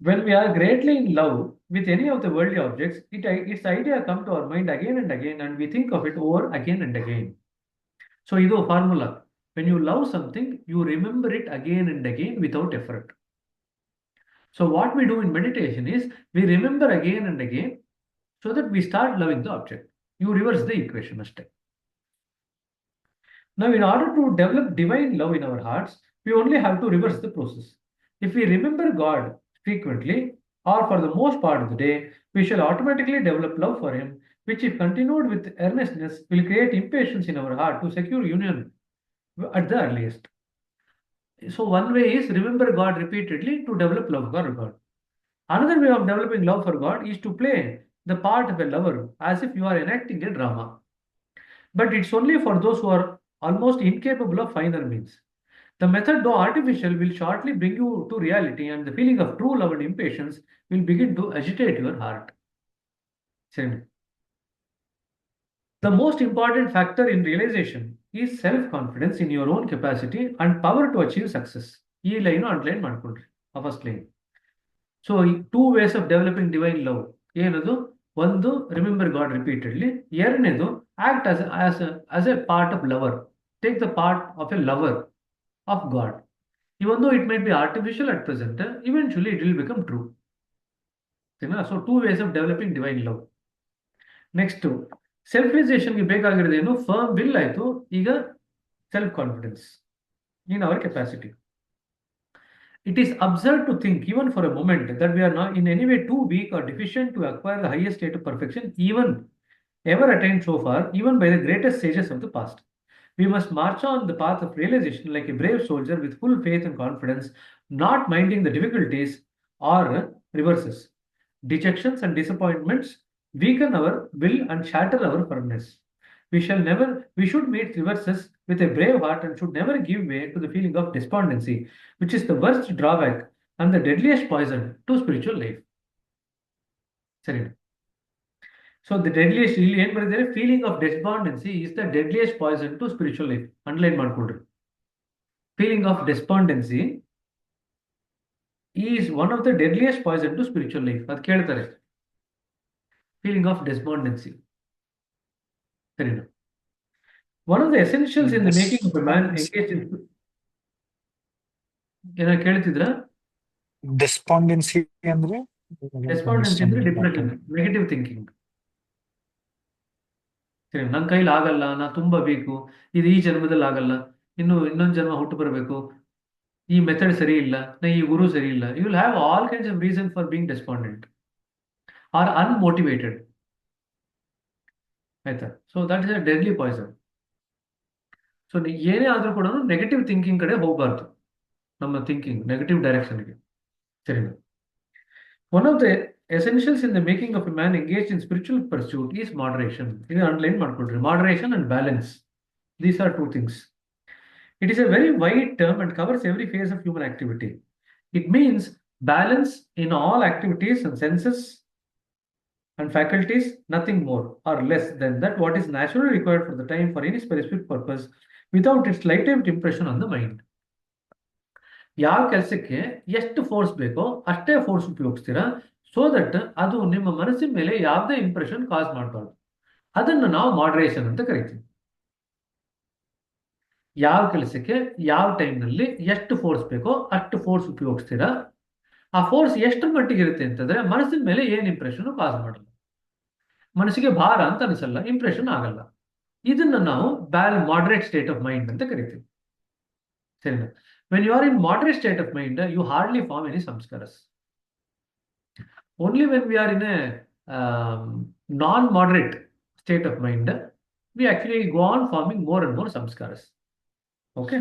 When we are greatly in love with any of the worldly objects, its idea comes to our mind again and again, and we think of it over again and again. So, this is a formula. When you love something, you remember it again and again without effort. So, what we do in meditation is we remember again and again so that we start loving the object. You reverse the equation. Now, in order to develop divine love in our hearts, we only have to reverse the process. If we remember God frequently or for the most part of the day, we shall automatically develop love for him, which if continued with earnestness will create impatience in our heart to secure union at the earliest. So one way is remember God repeatedly to develop love for God. Another way of developing love for God is to play the part of a lover as if you are enacting a drama. But it's only for those who are almost incapable of finer means. The method, though artificial, will shortly bring you to reality, and the feeling of true love and impatience will begin to agitate your heart. Second, the most important factor in realization is self-confidence in your own capacity and power to achieve success. ಈ line underline ಮಾಡ್ಕೊಳ್ರಿ first line. So two ways of developing divine love ಏನದು? ಒಂದು, remember God repeatedly. ಎರಡನೇದು, act as a part of lover. Take the part of a lover of God. Even though it might be artificial at present, eventually it will become true. So two ways of developing divine love. Next, ಸೆಲ್ಫ್ರಿಸೇಷನ್ಗೆ ಬೇಕಾಗಿರೋದೇನು? Firm will ಆಯಿತು, ಈಗ self confidence in our capacity. It is absurd to think, even for a moment, that we are not in any way too weak or deficient to acquire the highest state of perfection, even ever attained so far, even by the greatest sages of the past. We must march on the path of realization like a brave soldier with full faith and confidence, not minding the difficulties or reverses. Dejections and disappointments weaken our will and shatter our firmness. We should meet reverses with a brave heart and should never give way to the feeling of despondency, which is the worst drawback and the deadliest poison to spiritual life. Sorry. So the deadliest, ಇಲ್ಲಿ ಏನು ಬರೆದಿದ್ದಾರೆ? Feeling of despondency is the deadliest poison to spiritual life. Underline ಮಾಡ್ಕೊಳ್ರಿ. Feeling of despondency is one of the deadliest poison to spiritual life. ಅದು ಕೇಳ್ತಾರೆ, feeling of despondency. ಸರಿನಾ? One of the essentials in the making of a man engage in, ಏನೋ ಕೇಳ್ತಿದ್ರ? ಡೆಸ್ಪಾಂಡೆನ್ಸಿ ಅಂದ್ರೆ ಡೆಸ್ಪಾಂಡೆನ್ಸಿ ಅಂದ್ರೆ depression, negative thinking. ಸರಿ, ನನ್ನ ಕೈಲಿ ಆಗಲ್ಲ, ನಾ ತುಂಬಾ ಬೇಕು, ಇದು ಈ ಜನ್ಮದಲ್ಲಿ ಆಗಲ್ಲ, ಇನ್ನೊಂದು ಜನ್ಮ ಹುಟ್ಟು ಬರಬೇಕು, ಈ ಮೆಥಡ್ ಸರಿ ಇಲ್ಲ, ನಾ ಈ ಗುರು ಸರಿ ಇಲ್ಲ. You will have all kinds of reason for being despondent or unmotivated. ಆಯ್ತಾ? So that is a deadly poison. So ಏನೇ ಆದ್ರೂ ಕೂಡ ನೆಗೆಟಿವ್ ಥಿಂಕಿಂಗ್ ಕಡೆ ಹೋಗಬಾರ್ದು, ನಮ್ಮ ಥಿಂಕಿಂಗ್ ನೆಗೆಟಿವ್ ಡೈರೆಕ್ಷನ್ಗೆ. ಸರಿನಾ? One of the essentials in the making of a man engaged in spiritual pursuit is moderation. In underline ಮಾಡ್ಕೊಳ್ರಿ, moderation and balance. These are two things. It is a very wide term and covers every phase of human activity. It means balance in all activities and senses and faculties, nothing more or less than that what is naturally required for the time for any specific purpose without its latent impression on the mind. ಯಾವ ಕೆಲಸಕ್ಕೆ ಎಷ್ಟು force ಬೇಕೋ ಅಷ್ಟೇ force ಉಪಯೋಗಿಸ್ತೀರಾ, so that ಅದು ನಿಮ್ಮ ಮನಸ್ಸಿನ ಮೇಲೆ ಯಾವುದೇ ಇಂಪ್ರೆಷನ್ ಕಾಸ್ ಮಾಡಬಾರ್ದು. ಅದನ್ನು ನಾವು ಮಾಡರೇಷನ್ ಅಂತ ಕರಿತೀವಿ. ಯಾವ ಕೆಲಸಕ್ಕೆ ಯಾವ ಟೈಮ್ನಲ್ಲಿ ಎಷ್ಟು ಫೋರ್ಸ್ ಬೇಕೋ ಅಷ್ಟು ಫೋರ್ಸ್ ಉಪಯೋಗಿಸ್ತೀರಾ, ಆ ಫೋರ್ಸ್ ಎಷ್ಟು ಮಟ್ಟಿಗೆ ಇರುತ್ತೆ ಅಂತಂದ್ರೆ ಮನಸ್ಸಿನ ಮೇಲೆ ಏನು ಇಂಪ್ರೆಷನ್ ಕಾಸ್ ಮಾಡಲ್ಲ, ಮನಸ್ಸಿಗೆ ಭಾರ ಅಂತ ಅನಿಸಲ್ಲ, ಇಂಪ್ರೆಷನ್ ಆಗಲ್ಲ. ಇದನ್ನ ನಾವು moderate state of mind ಅಂತ ಕರಿತೀವಿ. ಸರಿನಾ? When you are in moderate state of mind, you hardly form any samskaras. Only when we are in a non-moderate state of mind, we actually go on forming more and more samskaras. Okay?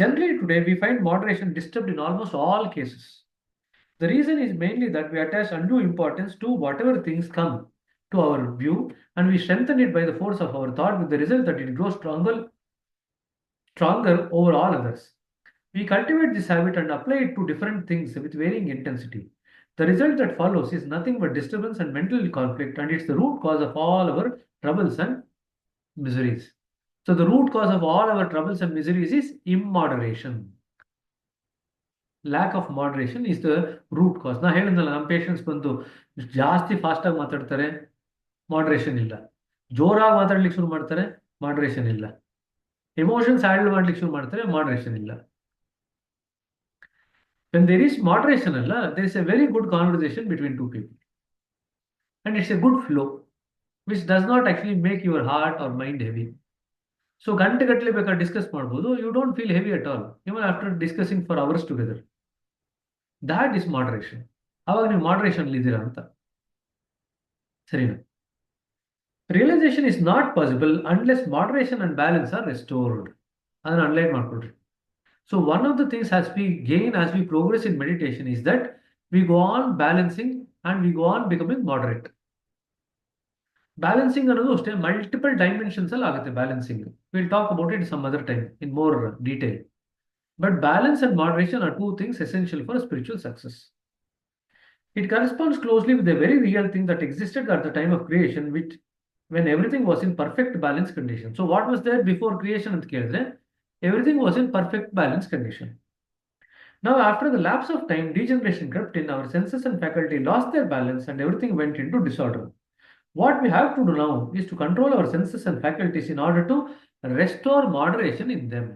Generally today, we find moderation disturbed in almost all cases. The reason is mainly that we attach undue importance to whatever things come to our view, and we strengthen it by the force of our thought, with the result that it grows stronger over all others. We cultivate this habit and apply it to different things with varying intensity. The result that follows is nothing but disturbance and mental conflict, and it's the root cause of all our troubles and miseries. So the root cause of all our troubles and miseries is immoderation. Lack of moderation is the root cause. ನಾ ಹೇಳಿದ್ನಲ್ಲ, ನಮ್ಮ patients ಬಂದು ಜಾಸ್ತಿ ಫಾಸ್ಟಾಗಿ ಮಾತಾಡ್ತಾರೆ, moderation ಇಲ್ಲ. ಜೋರಾಗಿ ಮಾತಾಡ್ಲಿಕ್ಕೆ ಶುರು ಮಾಡ್ತಾರೆ, ಮಾಡರೇಷನ್ ಇಲ್ಲ. ಎಮೋಷನ್ಸ್ ಹ್ಯಾಂಡಲ್ ಮಾಡ್ಲಿಕ್ಕೆ ಶುರು ಮಾಡ್ತಾರೆ, ಮಾಡರೇಷನ್ ಇಲ್ಲ. When there is moderation, there is a very good conversation between two people. And it's a good flow, which does not actually make your heart or mind heavy. So, ಗಂಟೆಗಟ್ಟಲೆ ಬೇಕಾದ್ರೆ discuss ಮಾಡ್ಬೋದು, you don't feel heavy at all, even after discussing for hours together. That is moderation. ಅವಾಗ ನೀವು moderation ಇದ್ದೀರಾ ಅಂತ. ಸರಿನಾ? Realization is not possible unless moderation and balance are restored. ಅದನ್ನು underline ಮಾಡ್ಕೊಳ್ರಿ. So one of the things as we gain, as we progress in meditation is that we go on balancing and we go on becoming moderate. Balancing ಅನ್ನೋದು ಅಷ್ಟೇ multiple dimensions ಅಲ್ಲಿ ಆಗುತ್ತೆ balancing. Will talk about it some other time in more detail. But balance and moderation are two things essential for spiritual success. It corresponds closely with a very real thing that existed at the time of creation, which when everything was in perfect balance condition. So what was there before creation ಅಂತ ಕೇಳಿದ್ರೆ everything was in perfect balance condition. Now after the lapse of time, degeneration crept in, our senses and faculty lost their balance and everything went into disorder. What we have to do now is to control our senses and faculties in order to restore moderation in them.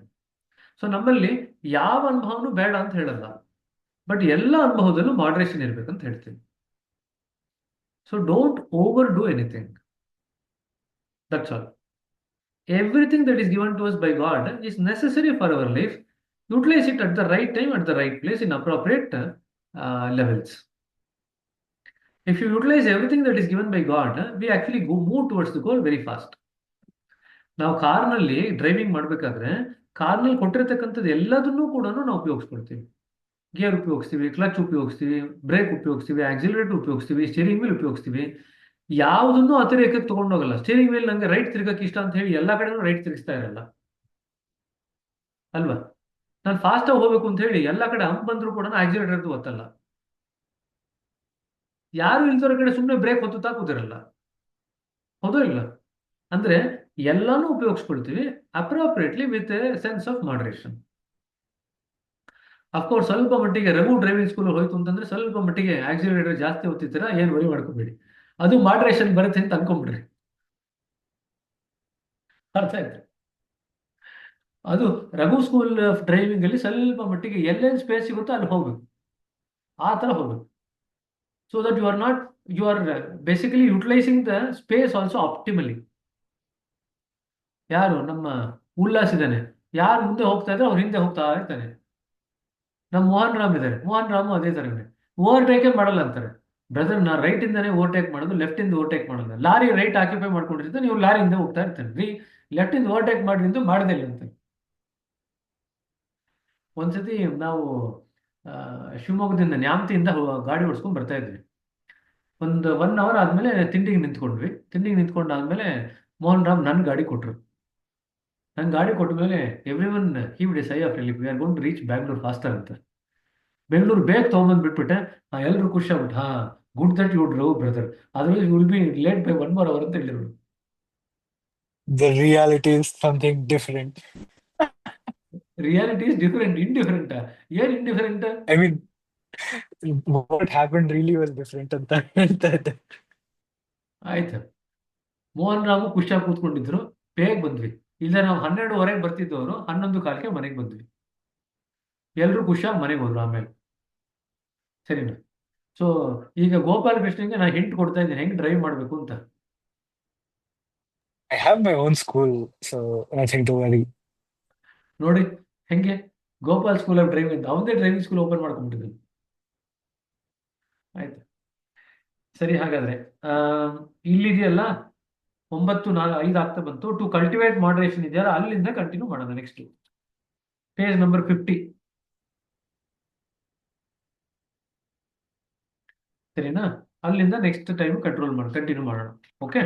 So ನಮ್ಮಲ್ಲಿ ಯಾವ ಅನುಭವನೂ ಬೇಡ ಅಂತ ಹೇಳಲ್ಲ, but ಎಲ್ಲ ಅನುಭವದಲ್ಲೂ moderation ಇರ್ಬೇಕಂತ ಹೇಳ್ತೀನಿ. So don't over do anything. That's all. Everything that is given to us by God is necessary for our life. Utilize it at the right time, at the right place, in appropriate levels. If you utilize everything that is given by God, we actually move towards the goal very fast. ನಾವು ಕಾರ್ನಲ್ಲಿ driving ಮಾಡಬೇಕಾದ್ರೆ ಕಾರ್ನಲ್ಲಿ ಕೊಟ್ಟಿರ್ತಕ್ಕಂಥದ್ದು ಎಲ್ಲದನ್ನೂ ಕೂಡ ನಾವು ಉಪಯೋಗಿಸ್ಕೊಳ್ತೀವಿ. Gear ಉಪಯೋಗಿಸ್ತೀವಿ, clutch ಉಪಯೋಗಿಸ್ತೀವಿ, ಬ್ರೇಕ್ ಉಪಯೋಗಿಸ್ತೀವಿ, ಆಕ್ಸಿಲರೇಟರ್ ಉಪಯೋಗಿಸ್ತೀವಿ, ಸ್ಟೀರಿಂಗ್ ವೀಲ್ ಉಪಯೋಗಿಸ್ತೀವಿ. ಯಾವುದನ್ನು ಅತಿರೇಕಕ್ಕೆ ತಗೊಂಡೋಗಲ್ಲ. ಸ್ಟೀರಿಂಗ್ ವೀಲ್ ನಂಗೆ ರೈಟ್ ತಿರ್ಗಕ್ಕೆ ಇಷ್ಟ ಅಂತ ಹೇಳಿ ಎಲ್ಲ ಕಡೆನೂ ರೈಟ್ ತಿರುಗಿಸ್ತಾ ಇರಲ್ಲ ಅಲ್ವಾ. ನಾನು ಫಾಸ್ಟಾಗಿ ಹೋಗ್ಬೇಕು ಅಂತ ಹೇಳಿ ಎಲ್ಲ ಕಡೆ ಹಂಪ್ ಬಂದರೂ ಕೂಡ ಆಕ್ಸಿಲರೇಟರ್ ಒತ್ತಲ್ಲ. ಯಾರು ಇಲ್ದೋರ ಕಡೆ ಸುಮ್ಮನೆ ಬ್ರೇಕ್ ಹೊತ್ತುತ್ತಾ ಕೂತಿರಲ್ಲ. ಹೌದೋ ಇಲ್ಲ? ಅಂದ್ರೆ ಎಲ್ಲಾನು ಉಪಯೋಗಿಸ್ಕೊಳ್ತೀವಿ appropriately with a sense of moderation. Of course ಸ್ವಲ್ಪ ಮಟ್ಟಿಗೆ ರಘು ಡ್ರೈವಿಂಗ್ ಸ್ಕೂಲ್ ಹೋಯ್ತು ಅಂತಂದ್ರೆ ಸ್ವಲ್ಪ ಮಟ್ಟಿಗೆ ಆಕ್ಸಿಲರೇಟರ್ ಜಾಸ್ತಿ ಹೊತ್ತಿದ್ದೀರಾ, ಏನು ವರಿ ಮಾಡ್ಕೋಬೇಡಿ, ಅದು ಮಾಡರೇಷನ್ ಬರುತ್ತೆ ಅಂತ ಅನ್ಕೊಂಡ್ಬಿಡ್ರಿ. ಅರ್ಥ ಆಯ್ತು? ಅದು ರಘು ಸ್ಕೂಲ್ ಡ್ರೈವಿಂಗ್ ಅಲ್ಲಿ ಸ್ವಲ್ಪ ಮಟ್ಟಿಗೆ ಎಲ್ಲೆಲ್ಲಿ ಸ್ಪೇಸ್ ಸಿಗುತ್ತೋ ಅಲ್ಲಿ ಹೋಗ್ಬೇಕು, ಆ ತರ ಹೋಗ್ಬೇಕು. So that you are basically utilising the space also optimally. ಯಾರು ನಮ್ಮ ಉಲ್ಲಾಸ್ ಇದ್ದಾನೆ, ಯಾರು ಮುಂದೆ ಹೋಗ್ತಾ ಇದ್ರೆ ಅವ್ರು ಹಿಂದೆ ಹೋಗ್ತಾ ಇರ್ತಾನೆ. ನಮ್ಮ ಮೋಹನ್ ರಾಮ್ ಇದ್ದಾರೆ, ಮೋಹನ್ ರಾಮು ಅದೇ ಥರನೇ ಓವರ್ಟೇಕೇ ಮಾಡಲ್ಲ ಅಂತಾರೆ. ಬ್ರದರ್ ನಾ ರೈಟ್ ಇಂದಾನೆ ಓವರ್ಟೇಕ್ ಮಾಡೋದು, ಲೆಫ್ಟ್ ಇಂದ ಓವರ್ಟೇಕ್ ಮಾಡೋದು. ಲಾರಿ ರೈಟ್ ಆಕ್ಯುಪೈ ಮಾಡ್ಕೊಂಡಿರ್ತಾನೆ, ನೀವು ಲಾರಿ ಹಿಂದೆ ಹೋಗ್ತಾ ಇರ್ತಾನೆ. ಲೆಫ್ಟ್ ಇಂದ ಓವರ್ಟೇಕ್ ಮಾಡಿ ಅಂತ ಮಾಡದೇ ಇಲ್ಲ ಅಂತ. ಒಂದ್ಸತಿ ನಾವು ಶಿವಮೊಗ್ಗದಿಂದ ನ್ಯಾಮತಿಯಿಂದ ಗಾಡಿ ಓಡಿಸ್ಕೊಂಡು ಬರ್ತಾ ಇದ್ವಿ. ಒಂದು 1 ಅವರ್ ಆದ್ಮೇಲೆ ತಿಂಡಿಗೆ ನಿಂತ್ಕೊಂಡ್ವಿ. ತಿಂಡಿಗೆ ನಿಂತ್ಕೊಂಡಾದ್ಮೇಲೆ ಮೋಹನ್ ರಾಮ್ ನನ್ನ ಗಾಡಿ ಕೊಟ್ಟರು. ನನ್ನ ಗಾಡಿ ಕೊಟ್ಟ ಮೇಲೆ everyone heave a sigh of relief, we are going to reach Bangalore faster ಅಂತ. ಬೆಂಗಳೂರು ಬೇಗ ತೊಗೊಂಬಂದು ಬಿಟ್ಬಿಟ್ಟೆ. ಎಲ್ಲರೂ ಖುಷಿ ಆಗ್ಬಿಟ್ಟು, ಹಾ good that you drive brother, ಅದರಲ್ಲಿ will be late by 1 more hour ಅಂತ ಹೇಳಿದ್ರು. The reality is something different. Reality is different. Indifferent ಏನ್ indifferent? I mean, what happened really was different ಅಂತ ಹೇಳ್ತಾ ಇದ್ದೆ. ಆಯ್ತು, ಮೋಹನ್ ರಾಮು ಖುಷಿಯಾಗಿ ಕೂತ್ಕೊಂಡಿದ್ರು, ಬೇಗ ಬಂದ್ವಿ. ಇಲ್ಲ ನಾವು 12:30 ಬರ್ತಿದ್ದವರು 11:15 ಮನೆಗೆ ಬಂದ್ವಿ. ಎಲ್ಲರೂ ಖುಷಿಯಾಗಿ ಮನೆಗೆ ಹೋದ್ರು ಆಮೇಲೆ. ಸರಿನಾ? ಸೊ ಈಗ ಗೋಪಾಲ ಕೃಷ್ಣಂಗೆ ನಾನು ಹಿಂಟ್ ಕೊಡ್ತಾ ಇದ್ದೀನಿ ಹೆಂಗೆ ಡ್ರೈವ್ ಮಾಡಬೇಕು ಅಂತ. I have my own school, so nothing to worry. ನೋಡಿ ಹೆಂಗೆ ಗೋಪಾಲ್ ಸ್ಕೂಲ್ ಆಫ್ ಡ್ರೈವಿಂಗ್ ಅಂತ ಅವನೇ ಡ್ರೈವಿಂಗ್ ಸ್ಕೂಲ್ ಓಪನ್ ಮಾಡ್ಕೊಂಡ್ಬಿಟ್ಟಿದ್ದಾನೆ. ಆಯ್ತು, ಸರಿ. ಹಾಗಾದ್ರೆ ಇಲ್ಲಿದೆಯಲ್ಲ 9:05 ಆಗ್ತಾ ಬಂತು. ಟು ಕಲ್ಟಿವೇಟ್ ಮಾಡರೇಷನ್ ಇದೆಯಲ್ಲ, ಅಲ್ಲಿಂದ ಕಂಟಿನ್ಯೂ ಮಾಡೋಣ. Next page number 50. ಸರಿನಾ? ಅಲ್ಲಿಂದ ನೆಕ್ಸ್ಟ್ ಟೈಮ್ ಕಂಟಿನ್ಯೂ ಮಾಡೋಣ. ಓಕೆ.